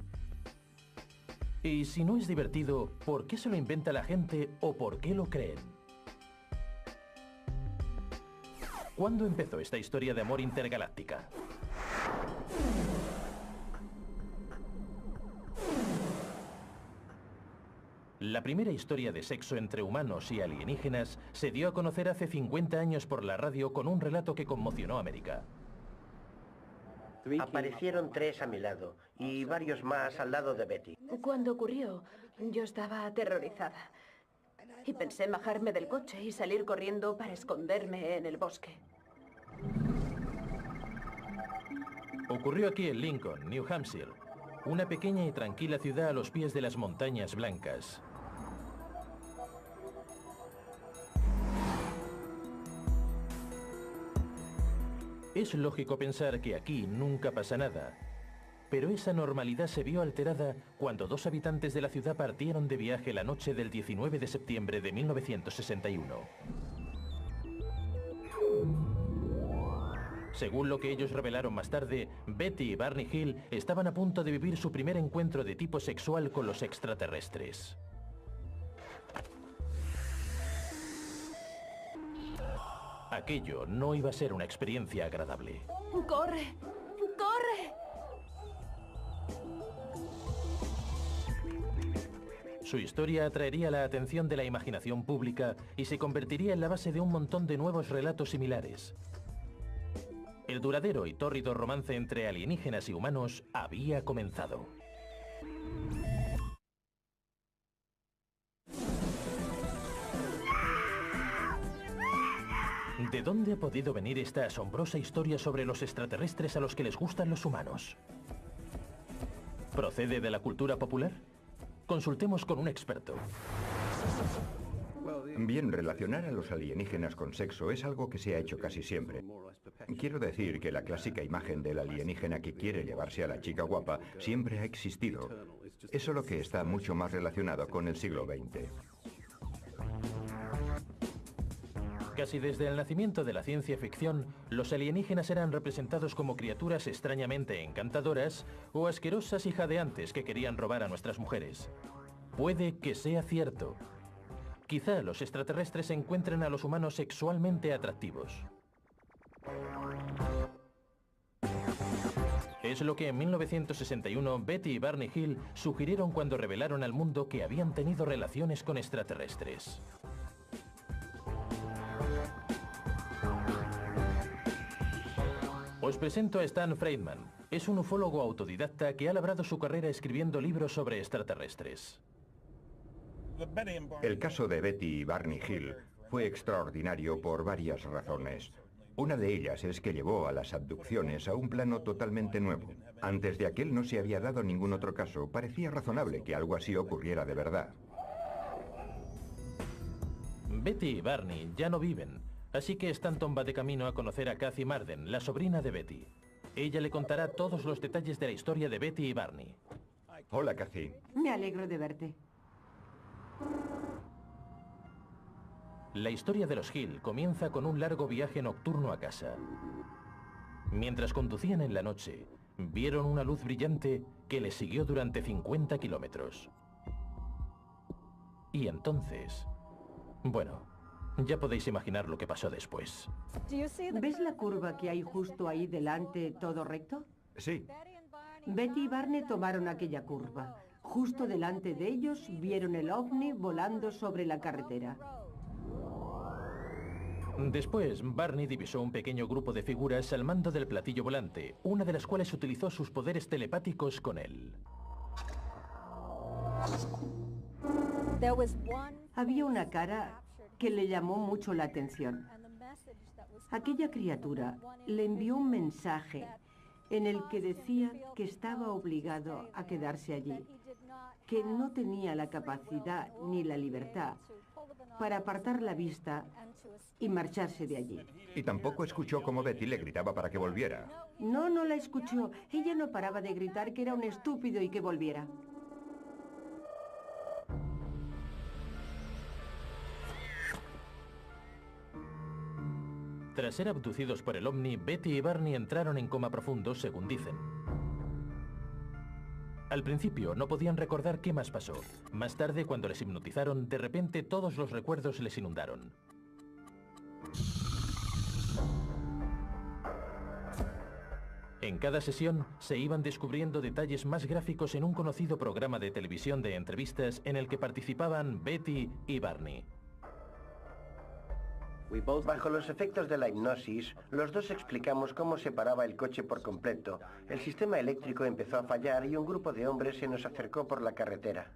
Y si no es divertido, ¿por qué se lo inventa la gente o por qué lo creen? ¿Cuándo empezó esta historia de amor intergaláctica? La primera historia de sexo entre humanos y alienígenas se dio a conocer hace 50 años por la radio con un relato que conmocionó a América. Aparecieron 3 a mi lado y varios más al lado de Betty. Cuando ocurrió, yo estaba aterrorizada. Y pensé en bajarme del coche y salir corriendo para esconderme en el bosque. Ocurrió aquí en Lincoln, New Hampshire, una pequeña y tranquila ciudad a los pies de las montañas blancas. Es lógico pensar que aquí nunca pasa nada. Pero esa normalidad se vio alterada cuando dos habitantes de la ciudad partieron de viaje la noche del 19 de septiembre de 1961. Según lo que ellos revelaron más tarde, Betty y Barney Hill estaban a punto de vivir su primer encuentro de tipo sexual con los extraterrestres. Aquello no iba a ser una experiencia agradable. ¡Corre! ¡Corre! Su historia atraería la atención de la imaginación pública y se convertiría en la base de un montón de nuevos relatos similares. El duradero y tórrido romance entre alienígenas y humanos había comenzado. ¿De dónde ha podido venir esta asombrosa historia sobre los extraterrestres a los que les gustan los humanos? ¿Procede de la cultura popular? Consultemos con un experto. Bien, relacionar a los alienígenas con sexo es algo que se ha hecho casi siempre. Quiero decir que la clásica imagen del alienígena que quiere llevarse a la chica guapa siempre ha existido. Es solo que está mucho más relacionado con el siglo XX. Casi desde el nacimiento de la ciencia ficción, los alienígenas eran representados como criaturas extrañamente encantadoras o asquerosas y jadeantes que querían robar a nuestras mujeres. Puede que sea cierto. Quizá los extraterrestres encuentren a los humanos sexualmente atractivos. Es lo que en 1961 Betty y Barney Hill sugirieron cuando revelaron al mundo que habían tenido relaciones con extraterrestres. Os presento a Stan Friedman. Es un ufólogo autodidacta que ha labrado su carrera escribiendo libros sobre extraterrestres. El caso de Betty y Barney Hill fue extraordinario por varias razones. Una de ellas es que llevó a las abducciones a un plano totalmente nuevo. Antes de aquel no se había dado ningún otro caso. Parecía razonable que algo así ocurriera de verdad. Betty y Barney ya no viven, así que Stanton va de camino a conocer a Kathy Marden, la sobrina de Betty. Ella le contará todos los detalles de la historia de Betty y Barney. Hola, Kathy. Me alegro de verte. La historia de los Hill comienza con un largo viaje nocturno a casa. Mientras conducían en la noche, vieron una luz brillante que les siguió durante 50 kilómetros. Y entonces... bueno, ya podéis imaginar lo que pasó después. ¿Ves la curva que hay justo ahí delante, todo recto? Sí. Betty y Barney tomaron aquella curva. Justo delante de ellos vieron el ovni volando sobre la carretera. Después, Barney divisó un pequeño grupo de figuras al mando del platillo volante, una de las cuales utilizó sus poderes telepáticos con él. Había una cara que le llamó mucho la atención. Aquella criatura le envió un mensaje en el que decía que estaba obligado a quedarse allí, que no tenía la capacidad ni la libertad para apartar la vista y marcharse de allí. Y tampoco escuchó cómo Betty le gritaba para que volviera. No, no la escuchó. Ella no paraba de gritar que era un estúpido y que volviera. Tras ser abducidos por el ovni, Betty y Barney entraron en coma profundo, según dicen. Al principio no podían recordar qué más pasó. Más tarde, cuando les hipnotizaron, de repente todos los recuerdos les inundaron. En cada sesión se iban descubriendo detalles más gráficos en un conocido programa de televisión de entrevistas en el que participaban Betty y Barney. Bajo los efectos de la hipnosis, los dos explicamos cómo se paraba el coche por completo. El sistema eléctrico empezó a fallar y un grupo de hombres se nos acercó por la carretera.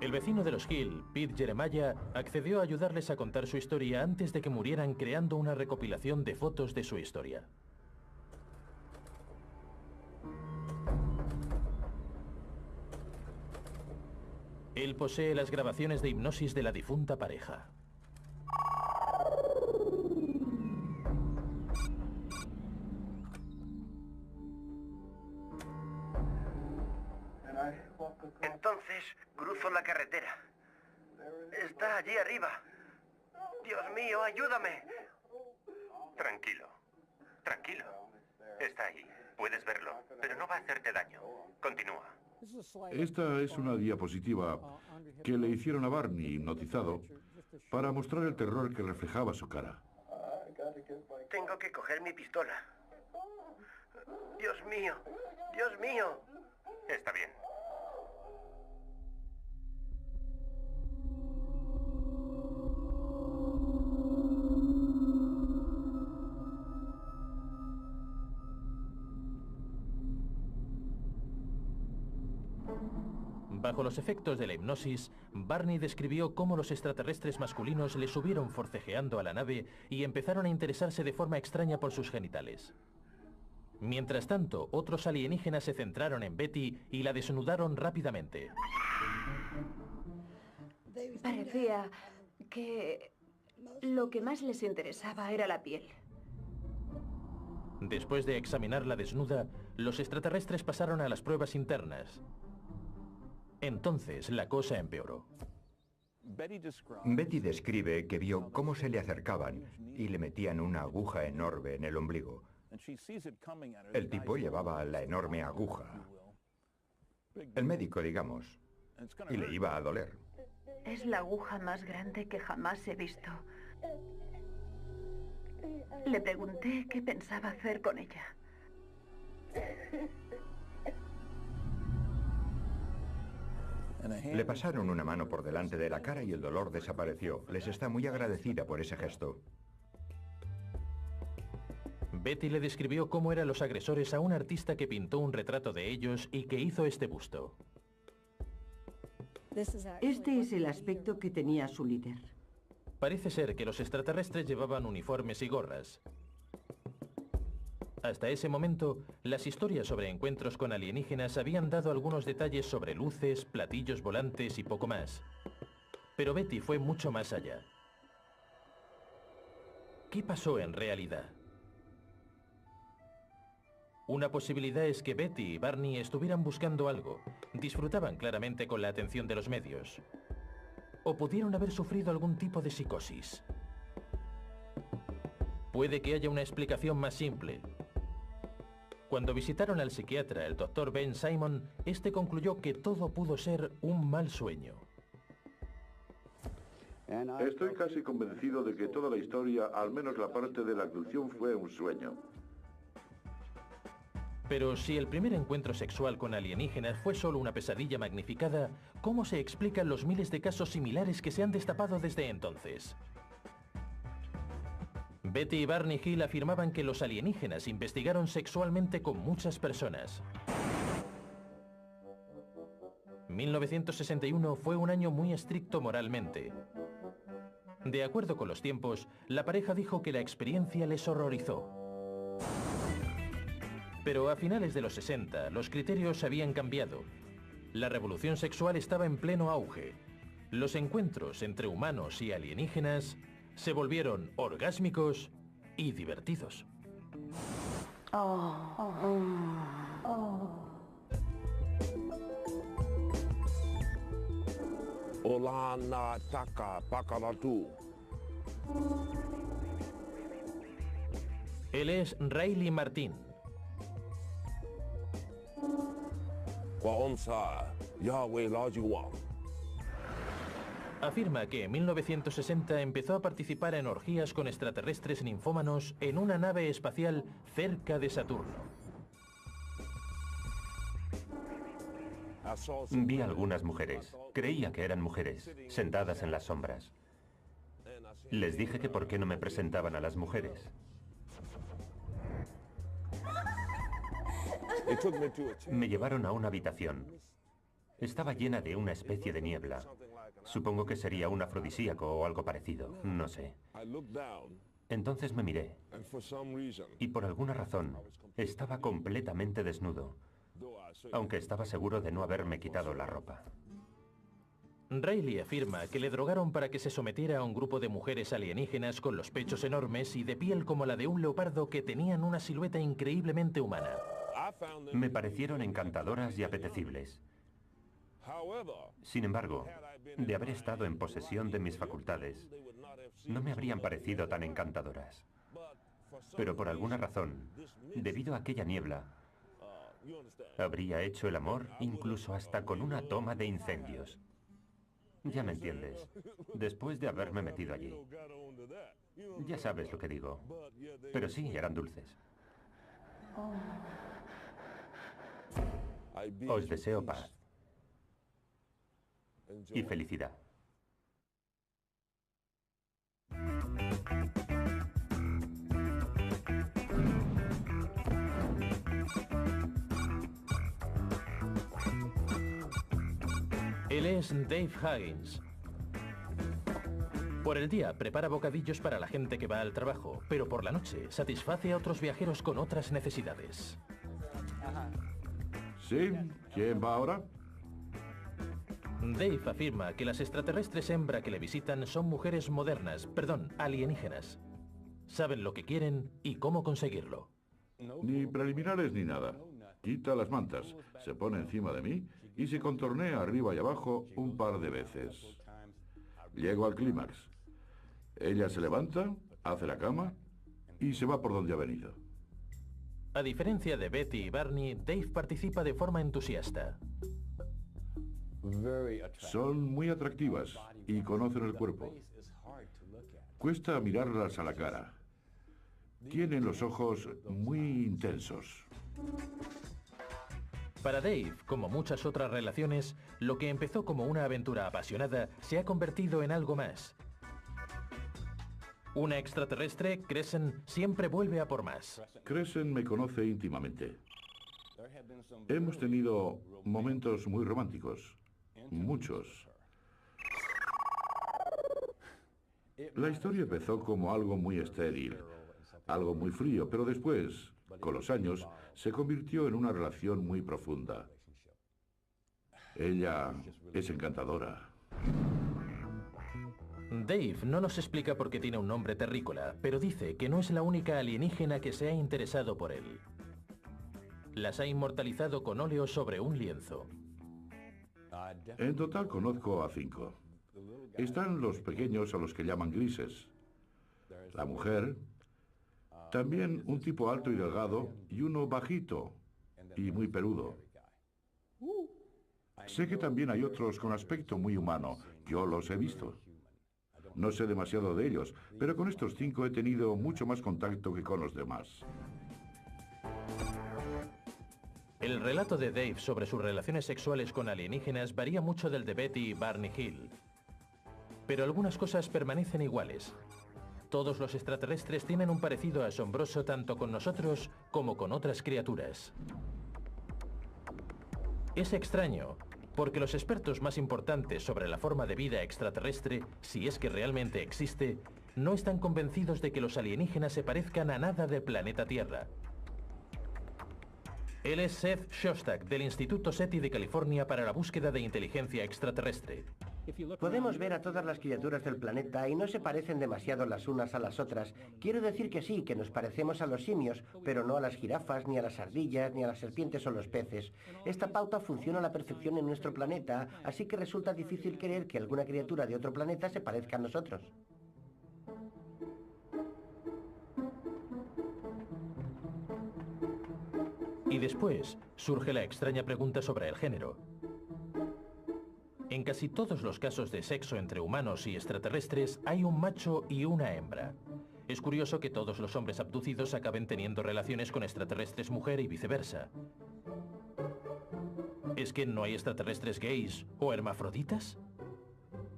El vecino de los Hill, Pete Jeremiah, accedió a ayudarles a contar su historia antes de que murieran, creando una recopilación de fotos de su historia. Él posee las grabaciones de hipnosis de la difunta pareja. Entonces cruzo la carretera. Está allí arriba. Dios mío, ayúdame. Tranquilo. Tranquilo. Está ahí. Puedes verlo, pero no va a hacerte daño. Continúa. Esta es una diapositiva que le hicieron a Barney hipnotizado para mostrar el terror que reflejaba su cara. Tengo que coger mi pistola. Dios mío, Dios mío. Está bien. Bajo los efectos de la hipnosis, Barney describió cómo los extraterrestres masculinos le subieron forcejeando a la nave y empezaron a interesarse de forma extraña por sus genitales. Mientras tanto, otros alienígenas se centraron en Betty y la desnudaron rápidamente. Parecía que lo que más les interesaba era la piel. Después de examinarla desnuda, los extraterrestres pasaron a las pruebas internas. Entonces la cosa empeoró. Betty describe que vio cómo se le acercaban y le metían una aguja enorme en el ombligo. El tipo llevaba la enorme aguja. El médico, digamos. Y le iba a doler. Es la aguja más grande que jamás he visto. Le pregunté qué pensaba hacer con ella. Le pasaron una mano por delante de la cara y el dolor desapareció. Les está muy agradecida por ese gesto. Betty le describió cómo eran los agresores a un artista que pintó un retrato de ellos y que hizo este busto. Este es el aspecto que tenía su líder. Parece ser que los extraterrestres llevaban uniformes y gorras. Hasta ese momento, las historias sobre encuentros con alienígenas habían dado algunos detalles sobre luces, platillos volantes y poco más. Pero Betty fue mucho más allá. ¿Qué pasó en realidad? Una posibilidad es que Betty y Barney estuvieran buscando algo. Disfrutaban claramente con la atención de los medios. O pudieron haber sufrido algún tipo de psicosis. Puede que haya una explicación más simple. Cuando visitaron al psiquiatra, el Dr. Ben Simon, este concluyó que todo pudo ser un mal sueño. Estoy casi convencido de que toda la historia, al menos la parte de la abducción, fue un sueño. Pero si el primer encuentro sexual con alienígenas fue solo una pesadilla magnificada, ¿cómo se explican los miles de casos similares que se han destapado desde entonces? Betty y Barney Hill afirmaban que los alienígenas investigaron sexualmente con muchas personas. 1961 fue un año muy estricto moralmente. De acuerdo con los tiempos, la pareja dijo que la experiencia les horrorizó. Pero a finales de los 60, los criterios habían cambiado. La revolución sexual estaba en pleno auge. Los encuentros entre humanos y alienígenas se volvieron orgásmicos y divertidos. Olana taka pakaratu. Él es Riley Martin. Kwaonsa Yahweh Lajiwa. Afirma que en 1960 empezó a participar en orgías con extraterrestres ninfómanos en una nave espacial cerca de Saturno. Vi a algunas mujeres, creía que eran mujeres, sentadas en las sombras. Les dije que por qué no me presentaban a las mujeres. Me llevaron a una habitación. Estaba llena de una especie de niebla. Supongo que sería un afrodisíaco o algo parecido, no sé. Entonces me miré. Y por alguna razón, estaba completamente desnudo, aunque estaba seguro de no haberme quitado la ropa. Riley afirma que le drogaron para que se sometiera a un grupo de mujeres alienígenas con los pechos enormes y de piel como la de un leopardo que tenían una silueta increíblemente humana. Me parecieron encantadoras y apetecibles. Sin embargo, de haber estado en posesión de mis facultades, no me habrían parecido tan encantadoras. Pero por alguna razón, debido a aquella niebla, habría hecho el amor incluso hasta con una toma de incendios. Ya me entiendes, después de haberme metido allí. Ya sabes lo que digo. Pero sí, eran dulces. Os deseo paz y felicidad. Él es Dave Huggins. Por el día prepara bocadillos para la gente que va al trabajo, pero por la noche satisface a otros viajeros con otras necesidades. ¿Sí? ¿Quién va ahora? Dave afirma que las extraterrestres hembra que le visitan son mujeres modernas, perdón, alienígenas. Saben lo que quieren y cómo conseguirlo. Ni preliminares ni nada. Quita las mantas, se pone encima de mí y se contornea arriba y abajo un par de veces. Llego al clímax. Ella se levanta, hace la cama y se va por donde ha venido. A diferencia de Betty y Barney, Dave participa de forma entusiasta. Son muy atractivas y conocen el cuerpo. Cuesta mirarlas a la cara. Tienen los ojos muy intensos. Para Dave, como muchas otras relaciones, lo que empezó como una aventura apasionada se ha convertido en algo más. Una extraterrestre, Crescent, siempre vuelve a por más. Crescent me conoce íntimamente. Hemos tenido momentos muy románticos. Muchos. La historia empezó como algo muy estéril, algo muy frío, pero después, con los años, se convirtió en una relación muy profunda. Ella es encantadora. Dave no nos explica por qué tiene un nombre terrícola, pero dice que no es la única alienígena que se ha interesado por él. Las ha inmortalizado con óleo sobre un lienzo. En total conozco a 5. Están los pequeños a los que llaman grises. La mujer, también un tipo alto y delgado y uno bajito y muy peludo. Sé que también hay otros con aspecto muy humano. Yo los he visto. No sé demasiado de ellos, pero con estos 5 he tenido mucho más contacto que con los demás. El relato de Dave sobre sus relaciones sexuales con alienígenas varía mucho del de Betty y Barney Hill. Pero algunas cosas permanecen iguales. Todos los extraterrestres tienen un parecido asombroso tanto con nosotros como con otras criaturas. Es extraño, porque los expertos más importantes sobre la forma de vida extraterrestre, si es que realmente existe, no están convencidos de que los alienígenas se parezcan a nada del planeta Tierra. Él es Seth Shostak, del Instituto SETI de California para la búsqueda de inteligencia extraterrestre. Podemos ver a todas las criaturas del planeta y no se parecen demasiado las unas a las otras. Quiero decir que sí, que nos parecemos a los simios, pero no a las jirafas, ni a las ardillas, ni a las serpientes o los peces. Esta pauta funciona a la perfección en nuestro planeta, así que resulta difícil creer que alguna criatura de otro planeta se parezca a nosotros. Y después surge la extraña pregunta sobre el género. En casi todos los casos de sexo entre humanos y extraterrestres hay un macho y una hembra. Es curioso que todos los hombres abducidos acaben teniendo relaciones con extraterrestres mujer y viceversa. ¿Es que no hay extraterrestres gays o hermafroditas?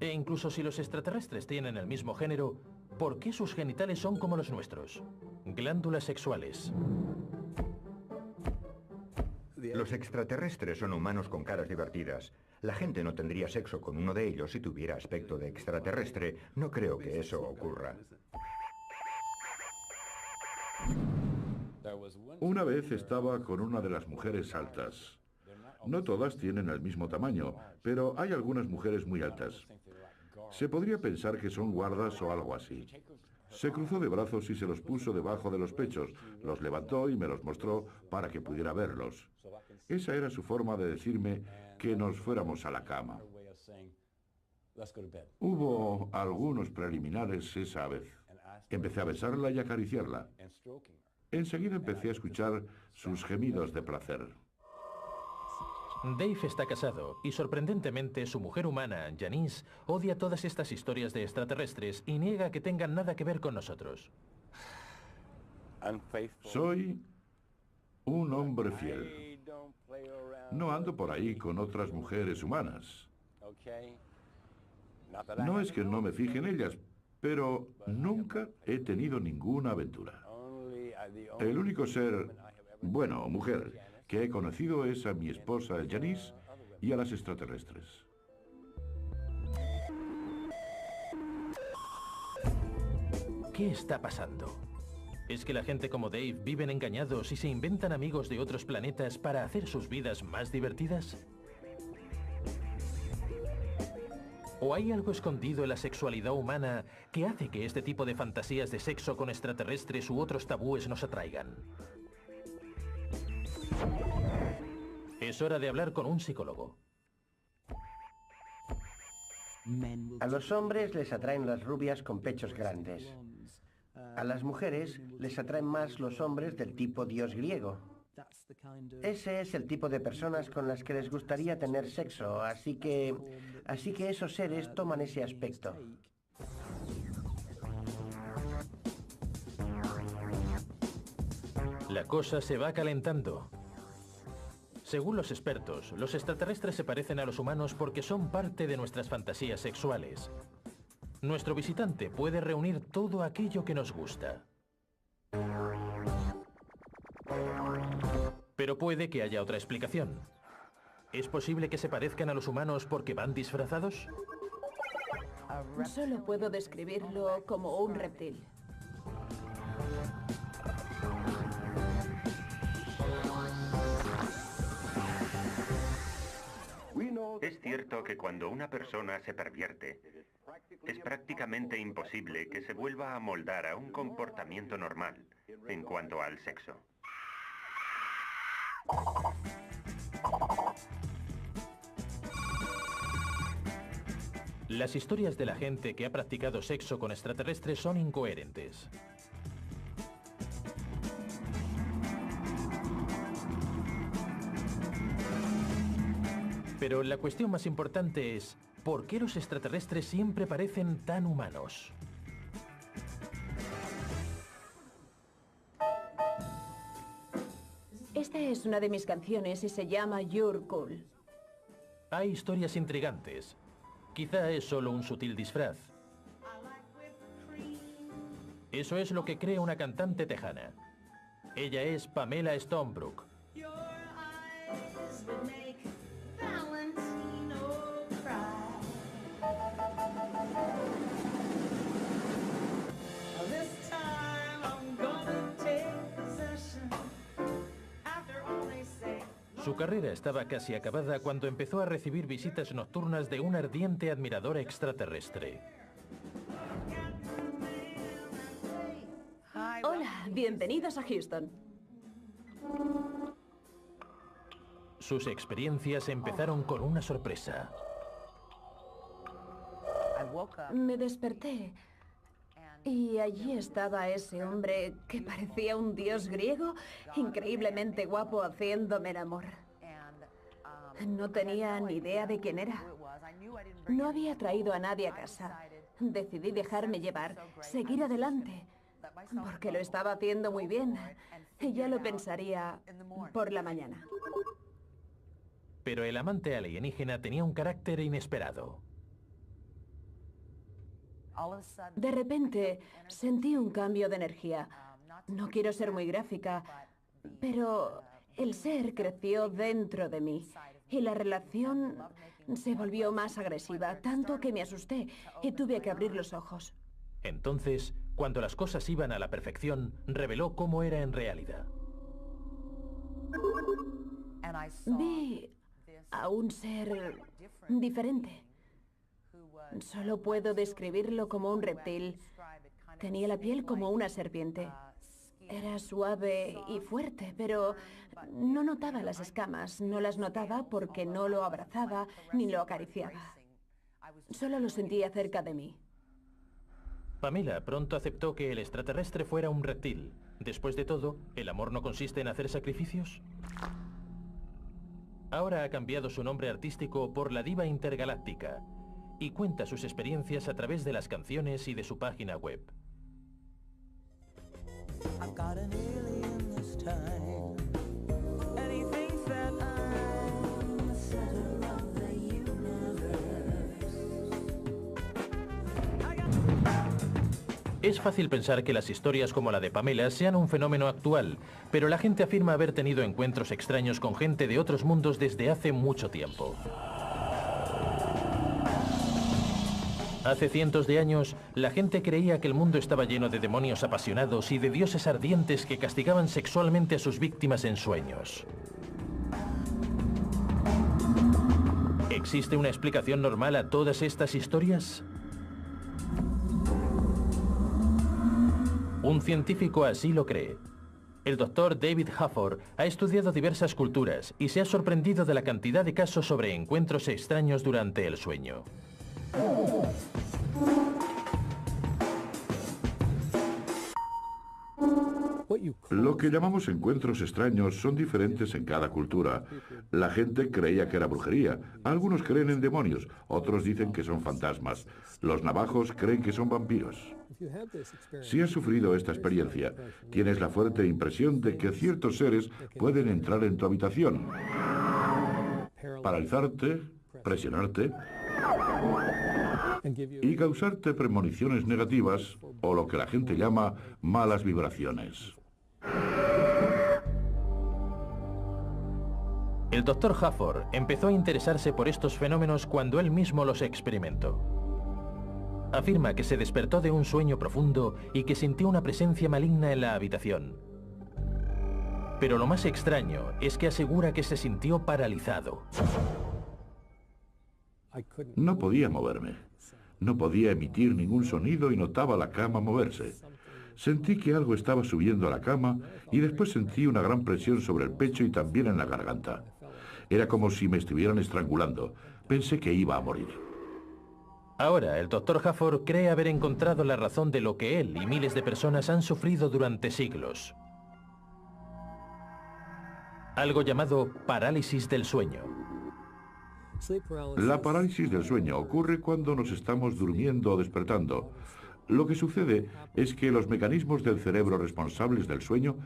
E incluso si los extraterrestres tienen el mismo género, ¿por qué sus genitales son como los nuestros? Glándulas sexuales. Los extraterrestres son humanos con caras divertidas. La gente no tendría sexo con uno de ellos si tuviera aspecto de extraterrestre. No creo que eso ocurra. Una vez estaba con una de las mujeres altas. No todas tienen el mismo tamaño, pero hay algunas mujeres muy altas. Se podría pensar que son guardas o algo así. Se cruzó de brazos y se los puso debajo de los pechos, los levantó y me los mostró para que pudiera verlos. Esa era su forma de decirme que nos fuéramos a la cama. Hubo algunos preliminares esa vez. Empecé a besarla y acariciarla. Enseguida empecé a escuchar sus gemidos de placer. Dave está casado y sorprendentemente su mujer humana, Janice, odia todas estas historias de extraterrestres y niega que tengan nada que ver con nosotros. Soy un hombre fiel. No ando por ahí con otras mujeres humanas. No es que no me fije en ellas, pero nunca he tenido ninguna aventura. El único ser, bueno, mujer, que he conocido es a mi esposa Janice y a las extraterrestres. ¿Qué está pasando? ¿Es que la gente como Dave viven engañados y se inventan amigos de otros planetas para hacer sus vidas más divertidas? ¿O hay algo escondido en la sexualidad humana que hace que este tipo de fantasías de sexo con extraterrestres u otros tabúes nos atraigan? Es hora de hablar con un psicólogo. A los hombres les atraen las rubias con pechos grandes. A las mujeres les atraen más los hombres del tipo dios griego. Ese es el tipo de personas con las que les gustaría tener sexo, así que esos seres toman ese aspecto. La cosa se va calentando. Según los expertos, los extraterrestres se parecen a los humanos porque son parte de nuestras fantasías sexuales. Nuestro visitante puede reunir todo aquello que nos gusta. Pero puede que haya otra explicación. ¿Es posible que se parezcan a los humanos porque van disfrazados? Solo puedo describirlo como un reptil. Es cierto que cuando una persona se pervierte, es prácticamente imposible que se vuelva a moldar a un comportamiento normal en cuanto al sexo. Las historias de la gente que ha practicado sexo con extraterrestres son incoherentes. Pero la cuestión más importante es, ¿por qué los extraterrestres siempre parecen tan humanos? Esta es una de mis canciones y se llama You're Cool. Hay historias intrigantes. Quizá es solo un sutil disfraz. Eso es lo que cree una cantante tejana. Ella es Pamela Stonebrook. Su carrera estaba casi acabada cuando empezó a recibir visitas nocturnas de un ardiente admirador extraterrestre. Hola, bienvenidos a Houston. Sus experiencias empezaron con una sorpresa. Me desperté y allí estaba ese hombre que parecía un dios griego, increíblemente guapo, haciéndome el amor. No tenía ni idea de quién era. No había traído a nadie a casa. Decidí dejarme llevar, seguir adelante, porque lo estaba haciendo muy bien. Y ya lo pensaría por la mañana. Pero el amante alienígena tenía un carácter inesperado. De repente, sentí un cambio de energía. No quiero ser muy gráfica, pero el ser creció dentro de mí y la relación se volvió más agresiva, tanto que me asusté y tuve que abrir los ojos. Entonces, cuando las cosas iban a la perfección, reveló cómo era en realidad. Vi a un ser diferente. Solo puedo describirlo como un reptil. Tenía la piel como una serpiente. Era suave y fuerte, pero no notaba las escamas. No las notaba porque no lo abrazaba ni lo acariciaba. Solo lo sentía cerca de mí. Pamela pronto aceptó que el extraterrestre fuera un reptil. Después de todo, ¿el amor no consiste en hacer sacrificios? Ahora ha cambiado su nombre artístico por la Diva Intergaláctica y cuenta sus experiencias a través de las canciones y de su página web. Es fácil pensar que las historias como la de Pamela sean un fenómeno actual, pero la gente afirma haber tenido encuentros extraños con gente de otros mundos desde hace mucho tiempo. Hace cientos de años, la gente creía que el mundo estaba lleno de demonios apasionados y de dioses ardientes que castigaban sexualmente a sus víctimas en sueños. ¿Existe una explicación normal a todas estas historias? Un científico así lo cree. El doctor David Hafford ha estudiado diversas culturas y se ha sorprendido de la cantidad de casos sobre encuentros extraños durante el sueño. Lo que llamamos encuentros extraños son diferentes en cada cultura. La gente creía que era brujería. Algunos creen en demonios, otros dicen que son fantasmas. Los navajos creen que son vampiros. Si has sufrido esta experiencia, tienes la fuerte impresión de que ciertos seres pueden entrar en tu habitación, paralizarte, presionarte y causarte premoniciones negativas o lo que la gente llama malas vibraciones. El Dr. Hafford empezó a interesarse por estos fenómenos cuando él mismo los experimentó. Afirma que se despertó de un sueño profundo y que sintió una presencia maligna en la habitación. Pero lo más extraño es que asegura que se sintió paralizado. No podía moverme. No podía emitir ningún sonido y notaba la cama moverse. Sentí que algo estaba subiendo a la cama y después sentí una gran presión sobre el pecho y también en la garganta. Era como si me estuvieran estrangulando. Pensé que iba a morir. Ahora, el Dr. Hafford cree haber encontrado la razón de lo que él y miles de personas han sufrido durante siglos. Algo llamado parálisis del sueño. La parálisis del sueño ocurre cuando nos estamos durmiendo o despertando. Lo que sucede es que los mecanismos del cerebro responsables del sueño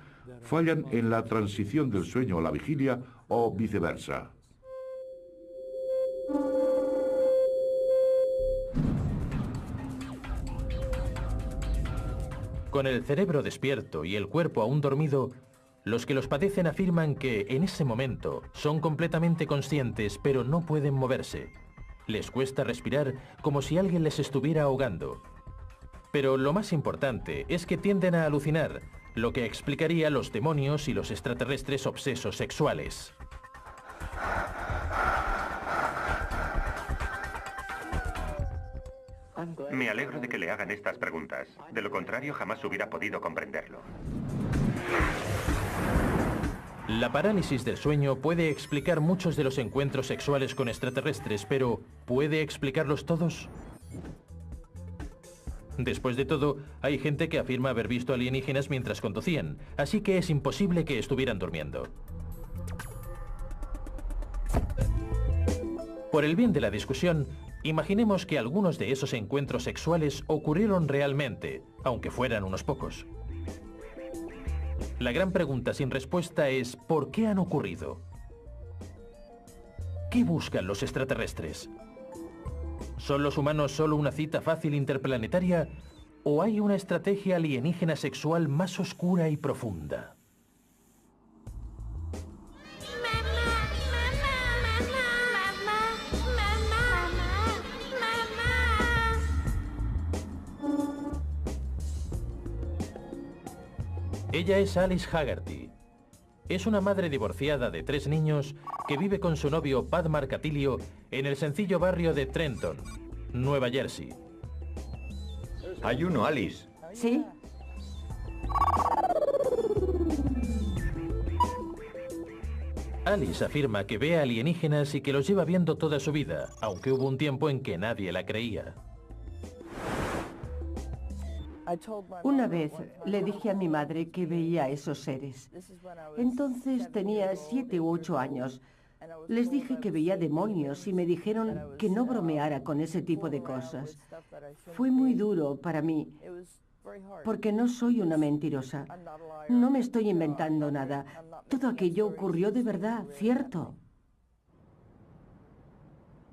fallan en la transición del sueño a la vigilia o viceversa. Con el cerebro despierto y el cuerpo aún dormido, los que los padecen afirman que en ese momento son completamente conscientes, pero no pueden moverse. Les cuesta respirar como si alguien les estuviera ahogando. Pero lo más importante es que tienden a alucinar, lo que explicaría los demonios y los extraterrestres obsesos sexuales. Me alegro de que le hagan estas preguntas. De lo contrario, jamás hubiera podido comprenderlo. La parálisis del sueño puede explicar muchos de los encuentros sexuales con extraterrestres, pero ¿puede explicarlos todos? Después de todo, hay gente que afirma haber visto alienígenas mientras conducían, así que es imposible que estuvieran durmiendo. Por el bien de la discusión, imaginemos que algunos de esos encuentros sexuales ocurrieron realmente, aunque fueran unos pocos. La gran pregunta sin respuesta es ¿por qué han ocurrido? ¿Qué buscan los extraterrestres? ¿Son los humanos solo una cita fácil interplanetaria o hay una estrategia alienígena sexual más oscura y profunda? Ella es Alice Haggerty. Es una madre divorciada de 3 niños que vive con su novio Pat Marcatilio en el sencillo barrio de Trenton, Nueva Jersey. Hay uno, Alice. ¿Sí? Alice afirma que ve alienígenas y que los lleva viendo toda su vida, aunque hubo un tiempo en que nadie la creía. Una vez le dije a mi madre que veía a esos seres. Entonces tenía 7 u 8 años. Les dije que veía demonios y me dijeron que no bromeara con ese tipo de cosas. Fue muy duro para mí, porque no soy una mentirosa. No me estoy inventando nada. Todo aquello ocurrió de verdad, ¿cierto?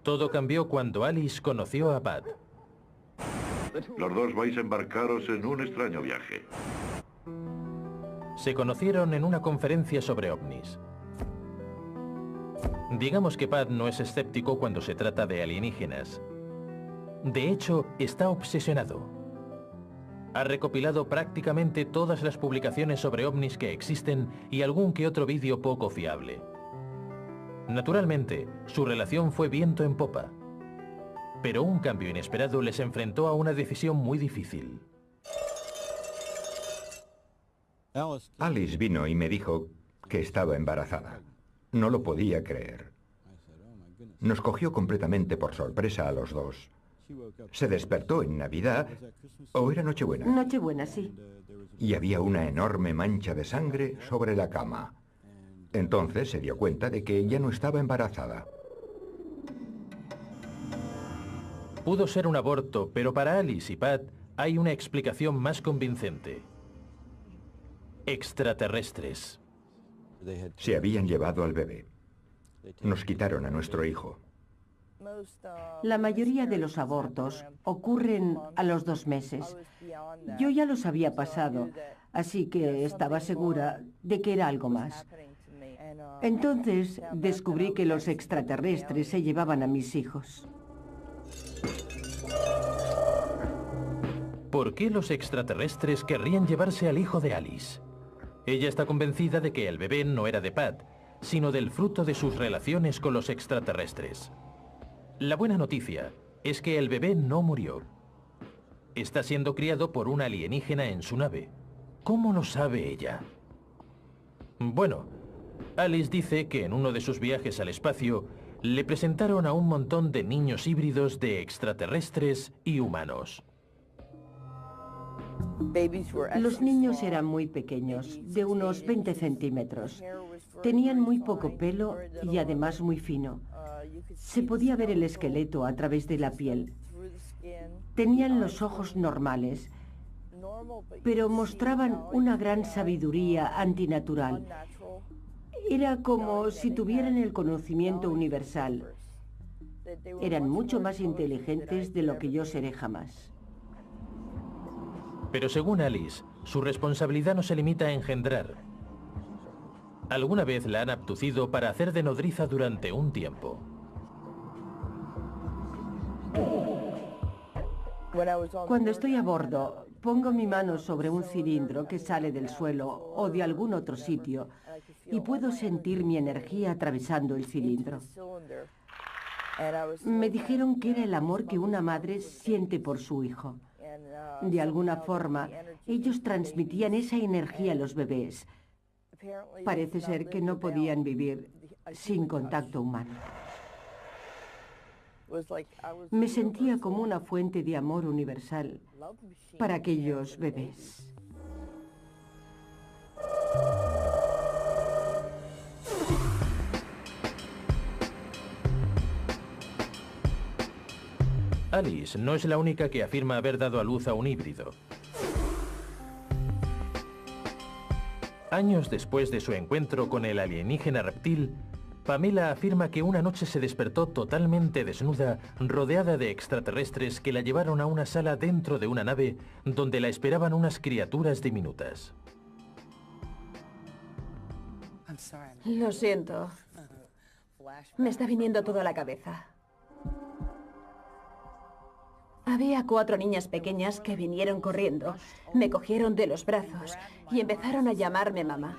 Todo cambió cuando Alice conoció a Pat. Los dos vais a embarcaros en un extraño viaje. Se conocieron en una conferencia sobre ovnis. Digamos que Pat no es escéptico cuando se trata de alienígenas. De hecho, está obsesionado. Ha recopilado prácticamente todas las publicaciones sobre ovnis que existen y algún que otro vídeo poco fiable. Naturalmente, su relación fue viento en popa. Pero un cambio inesperado les enfrentó a una decisión muy difícil. Alice vino y me dijo que estaba embarazada. No lo podía creer. Nos cogió completamente por sorpresa a los dos. Se despertó en Navidad, o era Nochebuena. Nochebuena, sí. Y había una enorme mancha de sangre sobre la cama. Entonces se dio cuenta de que ya no estaba embarazada. Pudo ser un aborto, pero para Alice y Pat hay una explicación más convincente. Extraterrestres. Se habían llevado al bebé. Nos quitaron a nuestro hijo. La mayoría de los abortos ocurren a los 2 meses. Yo ya los había pasado, así que estaba segura de que era algo más. Entonces descubrí que los extraterrestres se llevaban a mis hijos. ¿Por qué los extraterrestres querrían llevarse al hijo de Alice? Ella está convencida de que el bebé no era de Pat, sino del fruto de sus relaciones con los extraterrestres. La buena noticia es que el bebé no murió. Está siendo criado por un alienígena en su nave. ¿Cómo lo sabe ella? Bueno, Alice dice que en uno de sus viajes al espacio le presentaron a un montón de niños híbridos de extraterrestres y humanos. Los niños eran muy pequeños, de unos 20 centímetros. Tenían muy poco pelo y además muy fino. Se podía ver el esqueleto a través de la piel. Tenían los ojos normales, pero mostraban una gran sabiduría antinatural. Era como si tuvieran el conocimiento universal. Eran mucho más inteligentes de lo que yo seré jamás. Pero según Alice, su responsabilidad no se limita a engendrar. Alguna vez la han abducido para hacer de nodriza durante un tiempo. Cuando estoy a bordo, pongo mi mano sobre un cilindro que sale del suelo o de algún otro sitio y puedo sentir mi energía atravesando el cilindro. Me dijeron que era el amor que una madre siente por su hijo. De alguna forma, ellos transmitían esa energía a los bebés. Parece ser que no podían vivir sin contacto humano. Me sentía como una fuente de amor universal para aquellos bebés. Alice no es la única que afirma haber dado a luz a un híbrido. Años después de su encuentro con el alienígena reptil, Pamela afirma que una noche se despertó totalmente desnuda, rodeada de extraterrestres que la llevaron a una sala dentro de una nave donde la esperaban unas criaturas diminutas. Lo siento. Me está viniendo todo a la cabeza. Había 4 niñas pequeñas que vinieron corriendo, me cogieron de los brazos y empezaron a llamarme mamá.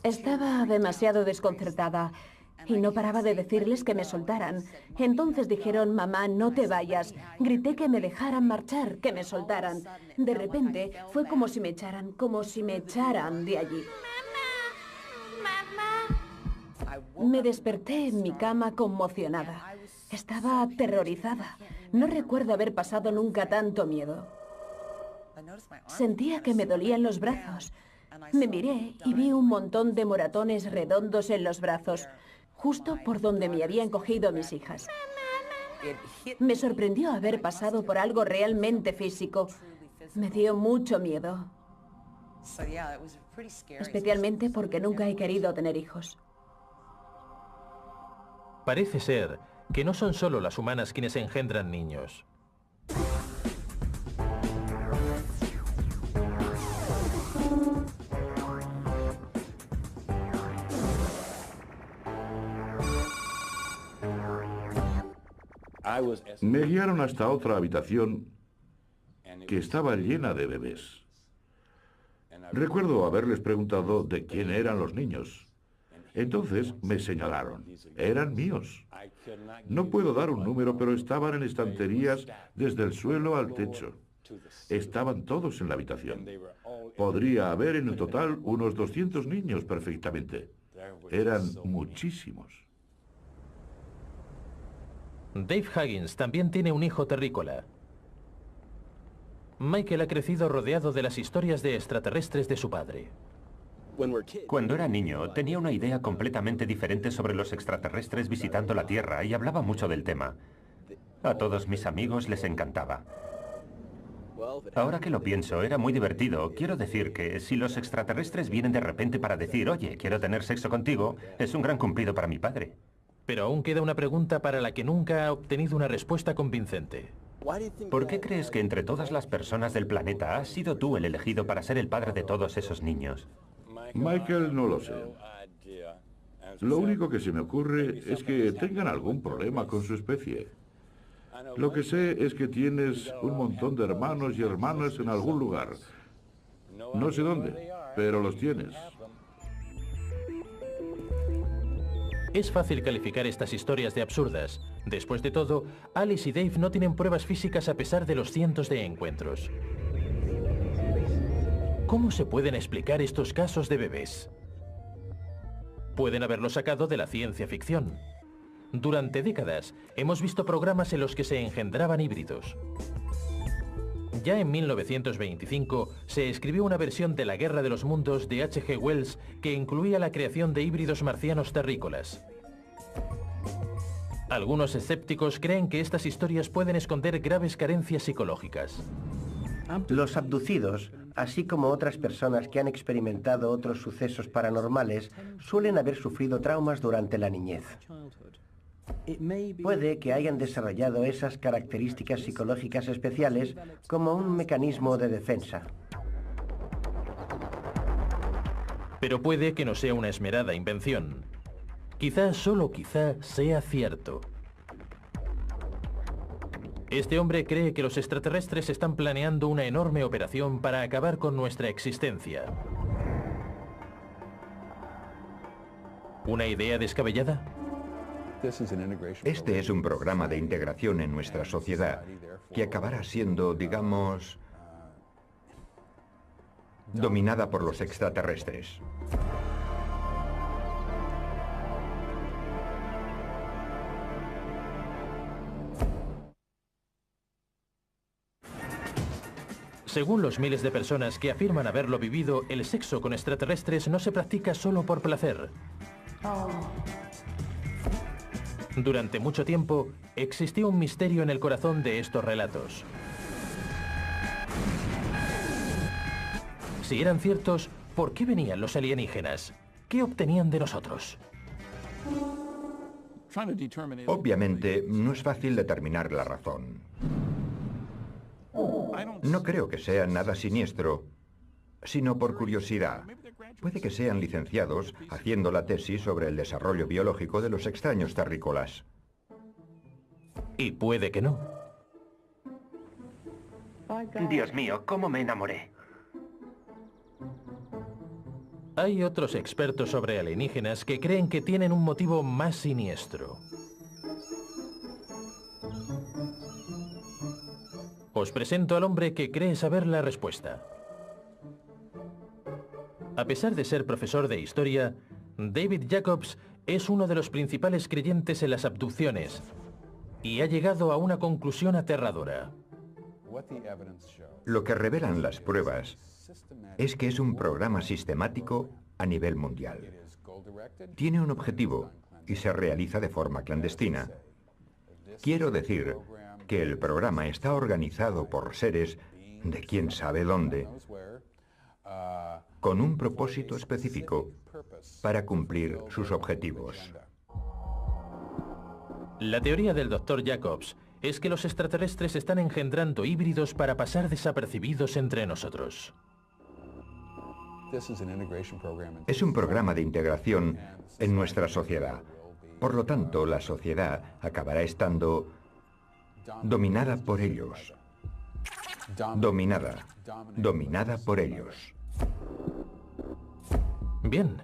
Estaba demasiado desconcertada y no paraba de decirles que me soltaran. Entonces dijeron, mamá, no te vayas. Grité que me dejaran marchar, que me soltaran. De repente fue como si me echaran de allí. Me desperté en mi cama conmocionada. Estaba aterrorizada. No recuerdo haber pasado nunca tanto miedo. Sentía que me dolían los brazos. Me miré y vi un montón de moratones redondos en los brazos, justo por donde me habían cogido mis hijas. Me sorprendió haber pasado por algo realmente físico. Me dio mucho miedo. Especialmente porque nunca he querido tener hijos. Parece ser que no son solo las humanas quienes engendran niños. Me guiaron hasta otra habitación que estaba llena de bebés. Recuerdo haberles preguntado de quién eran los niños. Entonces me señalaron. Eran míos. No puedo dar un número, pero estaban en estanterías desde el suelo al techo. Estaban todos en la habitación. Podría haber en total unos 200 niños perfectamente. Eran muchísimos. Dave Huggins también tiene un hijo terrícola. Michael ha crecido rodeado de las historias de extraterrestres de su padre. Cuando era niño, tenía una idea completamente diferente sobre los extraterrestres visitando la Tierra y hablaba mucho del tema. A todos mis amigos les encantaba. Ahora que lo pienso, era muy divertido. Quiero decir que si los extraterrestres vienen de repente para decir, oye, quiero tener sexo contigo, es un gran cumplido para mi padre. Pero aún queda una pregunta para la que nunca ha obtenido una respuesta convincente. ¿Por qué crees que entre todas las personas del planeta has sido tú el elegido para ser el padre de todos esos niños? Michael, no lo sé. Lo único que se me ocurre es que tengan algún problema con su especie. Lo que sé es que tienes un montón de hermanos y hermanas en algún lugar. No sé dónde, pero los tienes. Es fácil calificar estas historias de absurdas. Después de todo, Alice y Dave no tienen pruebas físicas a pesar de los cientos de encuentros. ¿Cómo se pueden explicar estos casos de bebés? Pueden haberlo sacado de la ciencia ficción. Durante décadas, hemos visto programas en los que se engendraban híbridos. Ya en 1925 se escribió una versión de La Guerra de los Mundos de H.G. Wells que incluía la creación de híbridos marcianos terrícolas. Algunos escépticos creen que estas historias pueden esconder graves carencias psicológicas. Los abducidos, así como otras personas que han experimentado otros sucesos paranormales, suelen haber sufrido traumas durante la niñez. Puede que hayan desarrollado esas características psicológicas especiales como un mecanismo de defensa. Pero puede que no sea una esmerada invención. Quizá, solo quizá, sea cierto. Este hombre cree que los extraterrestres están planeando una enorme operación para acabar con nuestra existencia. ¿Una idea descabellada? Este es un programa de integración en nuestra sociedad que acabará siendo, digamos, dominada por los extraterrestres. Según los miles de personas que afirman haberlo vivido, el sexo con extraterrestres no se practica solo por placer. Durante mucho tiempo, existió un misterio en el corazón de estos relatos. Si eran ciertos, ¿por qué venían los alienígenas? ¿Qué obtenían de nosotros? Obviamente, no es fácil determinar la razón. No creo que sea nada siniestro, sino por curiosidad. Puede que sean licenciados haciendo la tesis sobre el desarrollo biológico de los extraños terrícolas. Y puede que no. Dios mío, cómo me enamoré. Hay otros expertos sobre alienígenas que creen que tienen un motivo más siniestro. Os presento al hombre que cree saber la respuesta. A pesar de ser profesor de historia, David Jacobs es uno de los principales creyentes en las abducciones y ha llegado a una conclusión aterradora. Lo que revelan las pruebas es que es un programa sistemático a nivel mundial. Tiene un objetivo y se realiza de forma clandestina. Quiero decir que el programa está organizado por seres de quién sabe dónde, con un propósito específico para cumplir sus objetivos. La teoría del Dr. Jacobs es que los extraterrestres están engendrando híbridos para pasar desapercibidos entre nosotros. Es un programa de integración en nuestra sociedad. Por lo tanto, la sociedad acabará estando dominada por ellos. Dominada por ellos. Bien,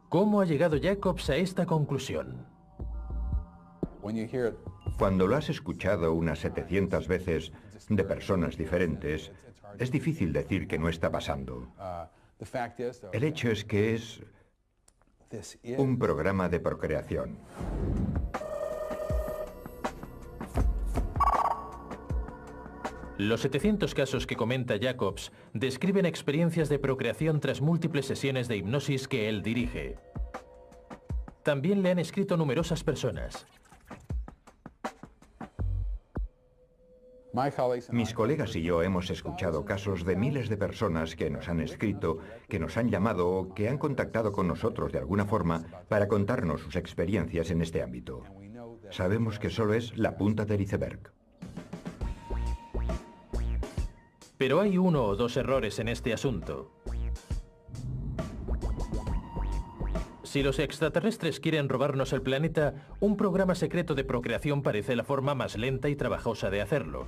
¿cómo ha llegado Jacobs a esta conclusión? Cuando lo has escuchado unas 700 veces de personas diferentes, es difícil decir que no está pasando. El hecho es que es un programa de procreación. Los 700 casos que comenta Jacobs describen experiencias de procreación tras múltiples sesiones de hipnosis que él dirige. También le han escrito numerosas personas. Mis colegas y yo hemos escuchado casos de miles de personas que nos han escrito, que nos han llamado o que han contactado con nosotros de alguna forma para contarnos sus experiencias en este ámbito. Sabemos que solo es la punta del iceberg. Pero hay uno o dos errores en este asunto. Si los extraterrestres quieren robarnos el planeta, un programa secreto de procreación parece la forma más lenta y trabajosa de hacerlo.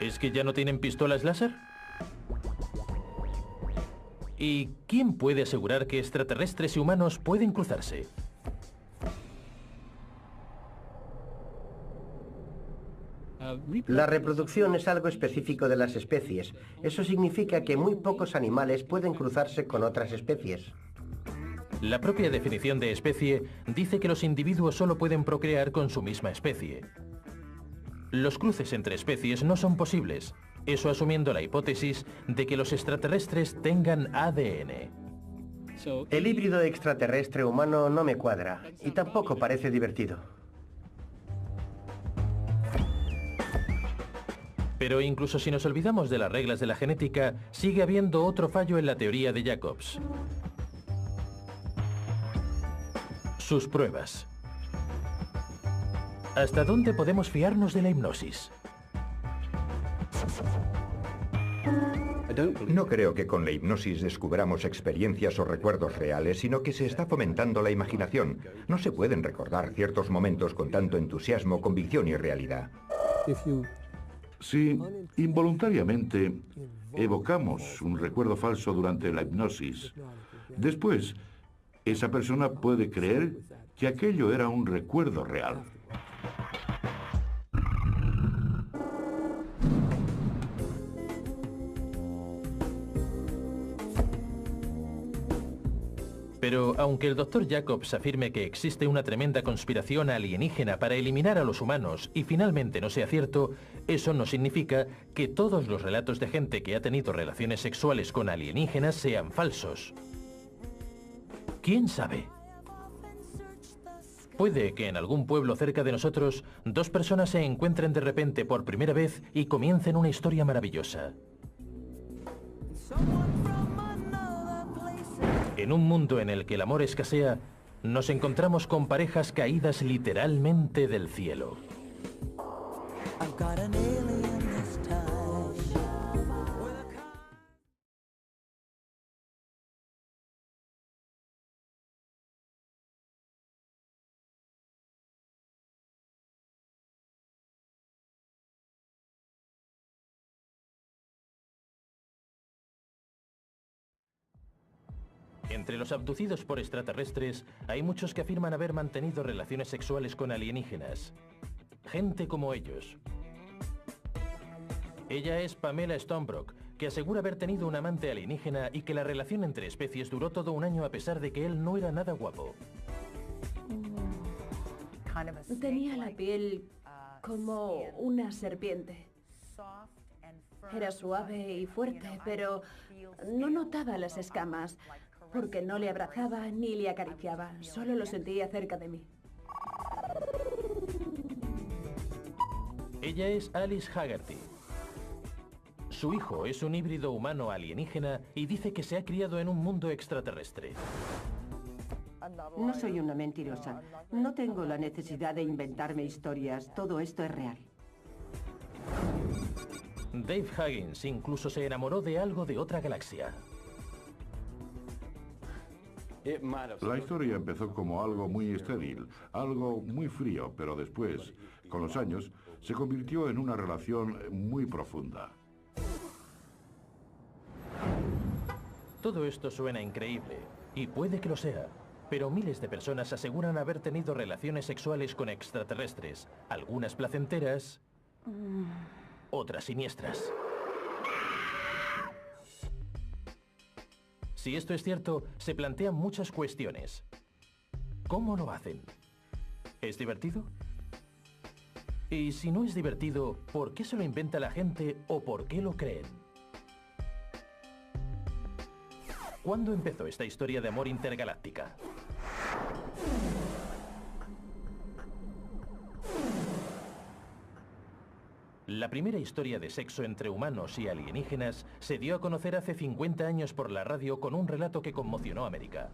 ¿Es que ya no tienen pistolas láser? ¿Y quién puede asegurar que extraterrestres y humanos pueden cruzarse? La reproducción es algo específico de las especies. Eso significa que muy pocos animales pueden cruzarse con otras especies. La propia definición de especie dice que los individuos solo pueden procrear con su misma especie. Los cruces entre especies no son posibles, eso asumiendo la hipótesis de que los extraterrestres tengan ADN. El híbrido extraterrestre humano no me cuadra y tampoco parece divertido. Pero incluso si nos olvidamos de las reglas de la genética, sigue habiendo otro fallo en la teoría de Jacobs. Sus pruebas. ¿Hasta dónde podemos fiarnos de la hipnosis? No creo que con la hipnosis descubramos experiencias o recuerdos reales, sino que se está fomentando la imaginación. No se pueden recordar ciertos momentos con tanto entusiasmo, convicción y realidad. Si involuntariamente evocamos un recuerdo falso durante la hipnosis, después esa persona puede creer que aquello era un recuerdo real. Pero aunque el Dr. Jacobs afirme que existe una tremenda conspiración alienígena para eliminar a los humanos y finalmente no sea cierto, eso no significa que todos los relatos de gente que ha tenido relaciones sexuales con alienígenas sean falsos. ¿Quién sabe? Puede que en algún pueblo cerca de nosotros, dos personas se encuentren de repente por primera vez y comiencen una historia maravillosa. En un mundo en el que el amor escasea, nos encontramos con parejas caídas literalmente del cielo. Entre los abducidos por extraterrestres, hay muchos que afirman haber mantenido relaciones sexuales con alienígenas. Gente como ellos. Ella es Pamela Stonebrook, que asegura haber tenido un amante alienígena y que la relación entre especies duró todo un año a pesar de que él no era nada guapo. Tenía la piel como una serpiente. Era suave y fuerte, pero no notaba las escamas, porque no le abrazaba ni le acariciaba, solo lo sentía cerca de mí. Ella es Alice Haggerty. Su hijo es un híbrido humano alienígena y dice que se ha criado en un mundo extraterrestre. No soy una mentirosa. No tengo la necesidad de inventarme historias. Todo esto es real. Dave Huggins incluso se enamoró de algo de otra galaxia. La historia empezó como algo muy estéril, algo muy frío, pero después, con los años, se convirtió en una relación muy profunda. Todo esto suena increíble, y puede que lo sea, pero miles de personas aseguran haber tenido relaciones sexuales con extraterrestres, algunas placenteras, otras siniestras. Si esto es cierto, se plantean muchas cuestiones. ¿Cómo lo hacen? ¿Es divertido? Y si no es divertido, ¿por qué se lo inventa la gente o por qué lo creen? ¿Cuándo empezó esta historia de amor intergaláctica? La primera historia de sexo entre humanos y alienígenas se dio a conocer hace 50 años por la radio con un relato que conmocionó a América.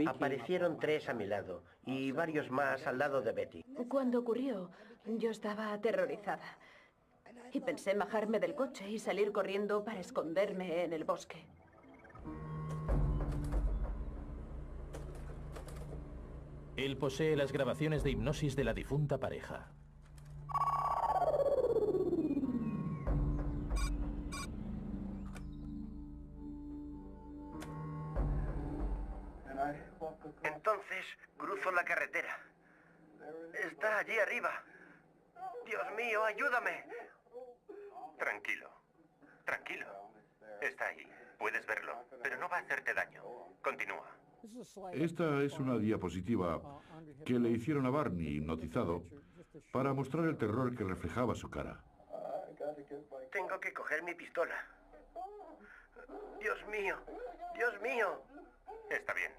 Aparecieron 3 a mi lado y varios más al lado de Betty. Cuando ocurrió, yo estaba aterrorizada. Y pensé bajarme del coche y salir corriendo para esconderme en el bosque. Él posee las grabaciones de hipnosis de la difunta pareja. Entonces cruzo la carretera. Está allí arriba. Dios mío, ayúdame. Tranquilo, tranquilo. Está ahí, puedes verlo, pero no va a hacerte daño. Continúa. Esta es una diapositiva que le hicieron a Barney, hipnotizado, para mostrar el terror que reflejaba su cara. Tengo que coger mi pistola. Dios mío, Dios mío. Está bien.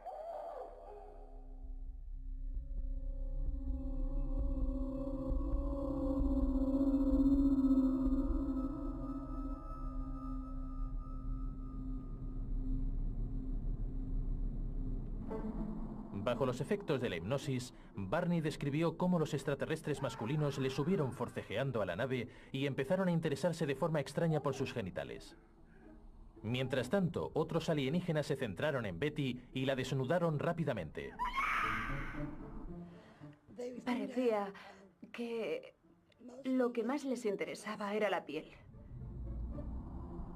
Bajo los efectos de la hipnosis, Barney describió cómo los extraterrestres masculinos le subieron forcejeando a la nave y empezaron a interesarse de forma extraña por sus genitales. Mientras tanto, otros alienígenas se centraron en Betty y la desnudaron rápidamente. Parecía que lo que más les interesaba era la piel.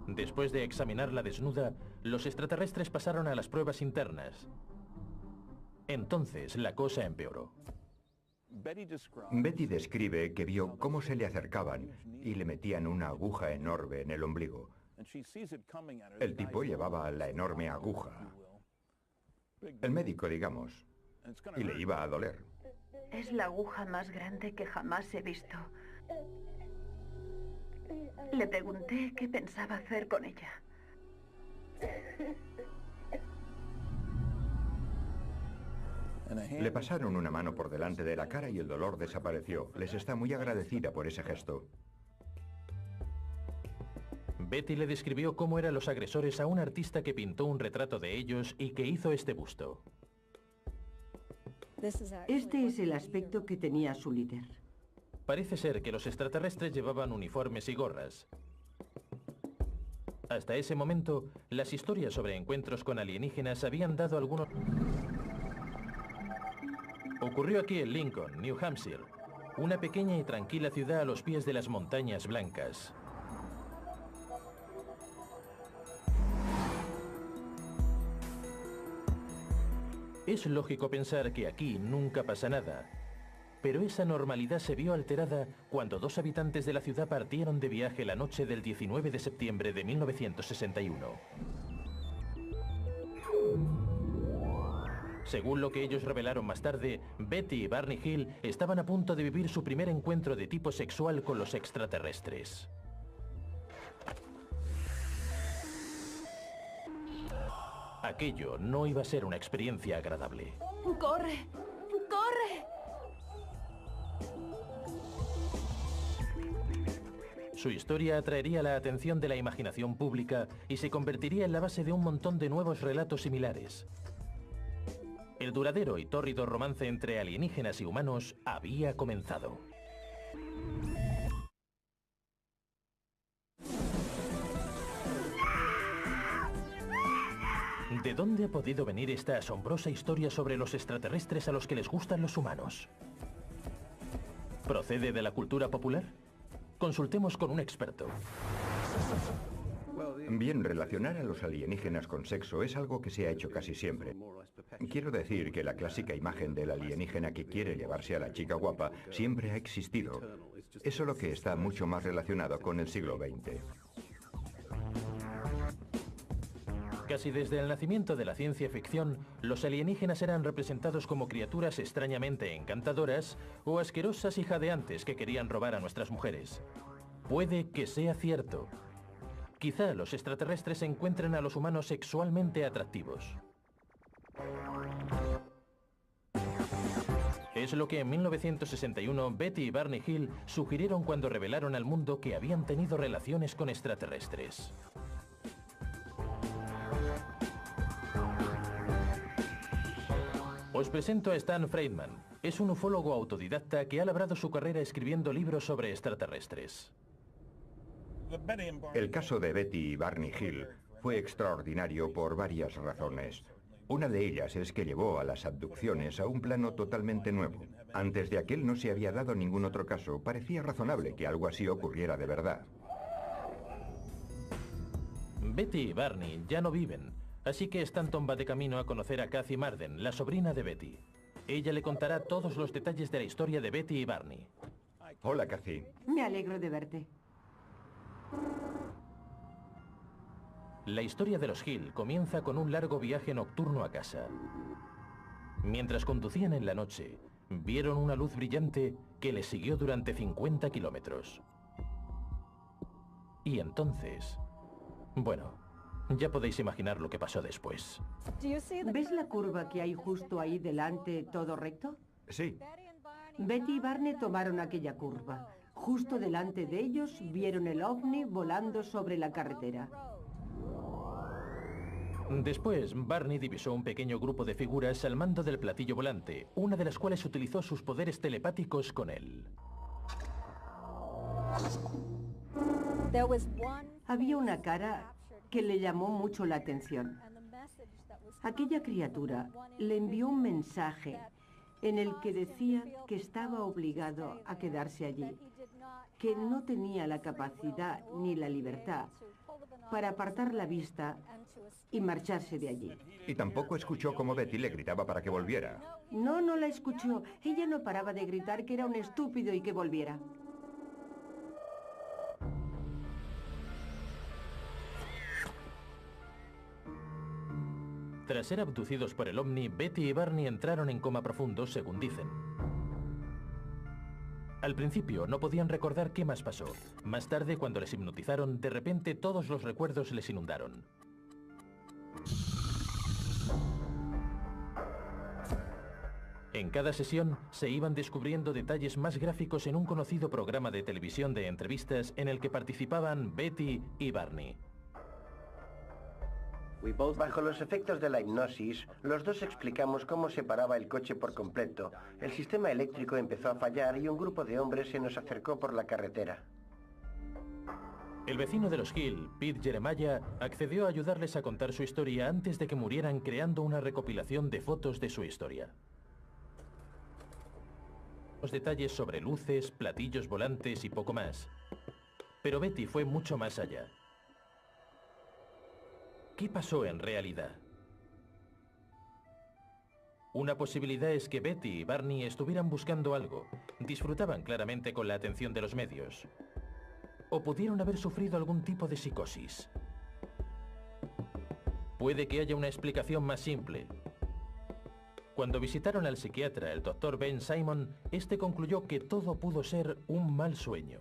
Después de examinarla desnuda, los extraterrestres pasaron a las pruebas internas. Entonces, la cosa empeoró. Betty describe que vio cómo se le acercaban y le metían una aguja enorme en el ombligo. El tipo llevaba la enorme aguja. El médico, digamos. Y le iba a doler. Es la aguja más grande que jamás he visto. Le pregunté qué pensaba hacer con ella. Le pasaron una mano por delante de la cara y el dolor desapareció. Les está muy agradecida por ese gesto. Betty le describió cómo eran los agresores a un artista que pintó un retrato de ellos y que hizo este busto. Este es el aspecto que tenía su líder. Parece ser que los extraterrestres llevaban uniformes y gorras. Hasta ese momento, las historias sobre encuentros con alienígenas habían dado algunos... Ocurrió aquí en Lincoln, New Hampshire, una pequeña y tranquila ciudad a los pies de las Montañas Blancas. Es lógico pensar que aquí nunca pasa nada, pero esa normalidad se vio alterada cuando dos habitantes de la ciudad partieron de viaje la noche del 19 de septiembre de 1961. Según lo que ellos revelaron más tarde, Betty y Barney Hill estaban a punto de vivir su primer encuentro de tipo sexual con los extraterrestres. Aquello no iba a ser una experiencia agradable. ¡Corre! ¡Corre! Su historia atraería la atención de la imaginación pública y se convertiría en la base de un montón de nuevos relatos similares. El duradero y tórrido romance entre alienígenas y humanos había comenzado. ¿De dónde ha podido venir esta asombrosa historia sobre los extraterrestres a los que les gustan los humanos? ¿Procede de la cultura popular? Consultemos con un experto. Bien, relacionar a los alienígenas con sexo es algo que se ha hecho casi siempre. Quiero decir que la clásica imagen del alienígena que quiere llevarse a la chica guapa siempre ha existido. Es solo que está mucho más relacionado con el siglo XX. Casi desde el nacimiento de la ciencia ficción, los alienígenas eran representados como criaturas extrañamente encantadoras o asquerosas y jadeantes que querían robar a nuestras mujeres. Puede que sea cierto. Quizá los extraterrestres encuentren a los humanos sexualmente atractivos. Es lo que en 1961 Betty y Barney Hill sugirieron cuando revelaron al mundo que habían tenido relaciones con extraterrestres. Os presento a Stan Friedman. Es un ufólogo autodidacta que ha labrado su carrera escribiendo libros sobre extraterrestres. El caso de Betty y Barney Hill fue extraordinario por varias razones. Una de ellas es que llevó a las abducciones a un plano totalmente nuevo. Antes de aquel no se había dado ningún otro caso. Parecía razonable que algo así ocurriera de verdad. Betty y Barney ya no viven, así que Stanton va de camino a conocer a Kathy Marden, la sobrina de Betty. Ella le contará todos los detalles de la historia de Betty y Barney. Hola, Kathy. Me alegro de verte. La historia de los Hill comienza con un largo viaje nocturno a casa. Mientras conducían en la noche, vieron una luz brillante que les siguió durante 50 kilómetros. Y entonces... bueno, ya podéis imaginar lo que pasó después. ¿Ves la curva que hay justo ahí delante, todo recto? Sí. Betty y Barney tomaron aquella curva. Justo delante de ellos vieron el ovni volando sobre la carretera. Después, Barney divisó un pequeño grupo de figuras al mando del platillo volante, una de las cuales utilizó sus poderes telepáticos con él. Había una cara que le llamó mucho la atención. Aquella criatura le envió un mensaje en el que decía que estaba obligado a quedarse allí, que no tenía la capacidad ni la libertad para apartar la vista y marcharse de allí. Y tampoco escuchó cómo Betty le gritaba para que volviera. No, no la escuchó. Ella no paraba de gritar que era un estúpido y que volviera. Tras ser abducidos por el ovni, Betty y Barney entraron en coma profundo, según dicen. Al principio no podían recordar qué más pasó. Más tarde, cuando les hipnotizaron, de repente todos los recuerdos les inundaron. En cada sesión se iban descubriendo detalles más gráficos en un conocido programa de televisión de entrevistas en el que participaban Betty y Barney. Bajo los efectos de la hipnosis, los dos explicamos cómo se paraba el coche por completo. El sistema eléctrico empezó a fallar y un grupo de hombres se nos acercó por la carretera. El vecino de los Hill, Pete Jeremiah, accedió a ayudarles a contar su historia antes de que murieran, creando una recopilación de fotos de su historia. Los detalles sobre luces, platillos volantes y poco más. Pero Betty fue mucho más allá. ¿Qué pasó en realidad? Una posibilidad es que Betty y Barney estuvieran buscando algo, disfrutaban claramente con la atención de los medios. O pudieron haber sufrido algún tipo de psicosis. Puede que haya una explicación más simple. Cuando visitaron al psiquiatra, el Dr. Ben Simon, este concluyó que todo pudo ser un mal sueño.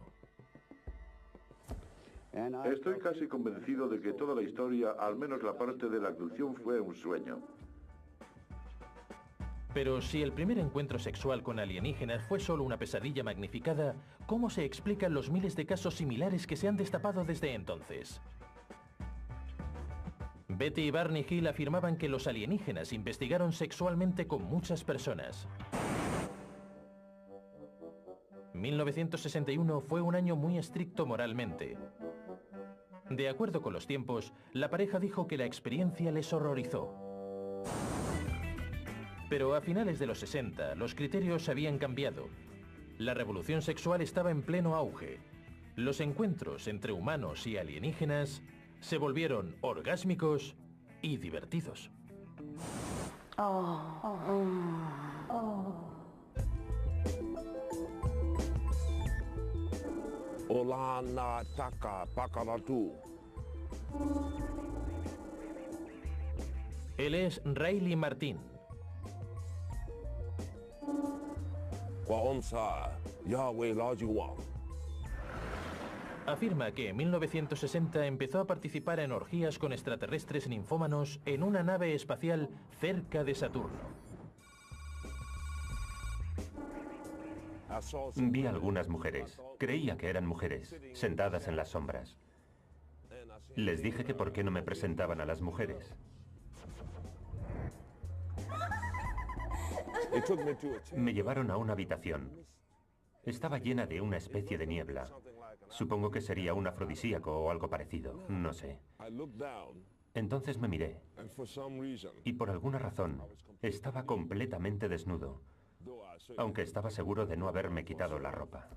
Estoy casi convencido de que toda la historia, al menos la parte de la abducción, fue un sueño. Pero si el primer encuentro sexual con alienígenas fue solo una pesadilla magnificada, ¿cómo se explican los miles de casos similares que se han destapado desde entonces? Betty y Barney Hill afirmaban que los alienígenas investigaron sexualmente con muchas personas. 1961 fue un año muy estricto moralmente. De acuerdo con los tiempos, la pareja dijo que la experiencia les horrorizó. Pero a finales de los 60, los criterios habían cambiado. La revolución sexual estaba en pleno auge. Los encuentros entre humanos y alienígenas se volvieron orgásmicos y divertidos. Olana taka pakaratu. Él es Riley Martin. Kwaonsa Yahweh Lajiwa. Afirma que en 1960 empezó a participar en orgías con extraterrestres ninfómanos en una nave espacial cerca de Saturno. Vi a algunas mujeres, creía que eran mujeres, sentadas en las sombras. Les dije que por qué no me presentaban a las mujeres. Me llevaron a una habitación. Estaba llena de una especie de niebla. Supongo que sería un afrodisíaco o algo parecido, no sé. Entonces me miré. Y por alguna razón, estaba completamente desnudo, aunque estaba seguro de no haberme quitado la ropa.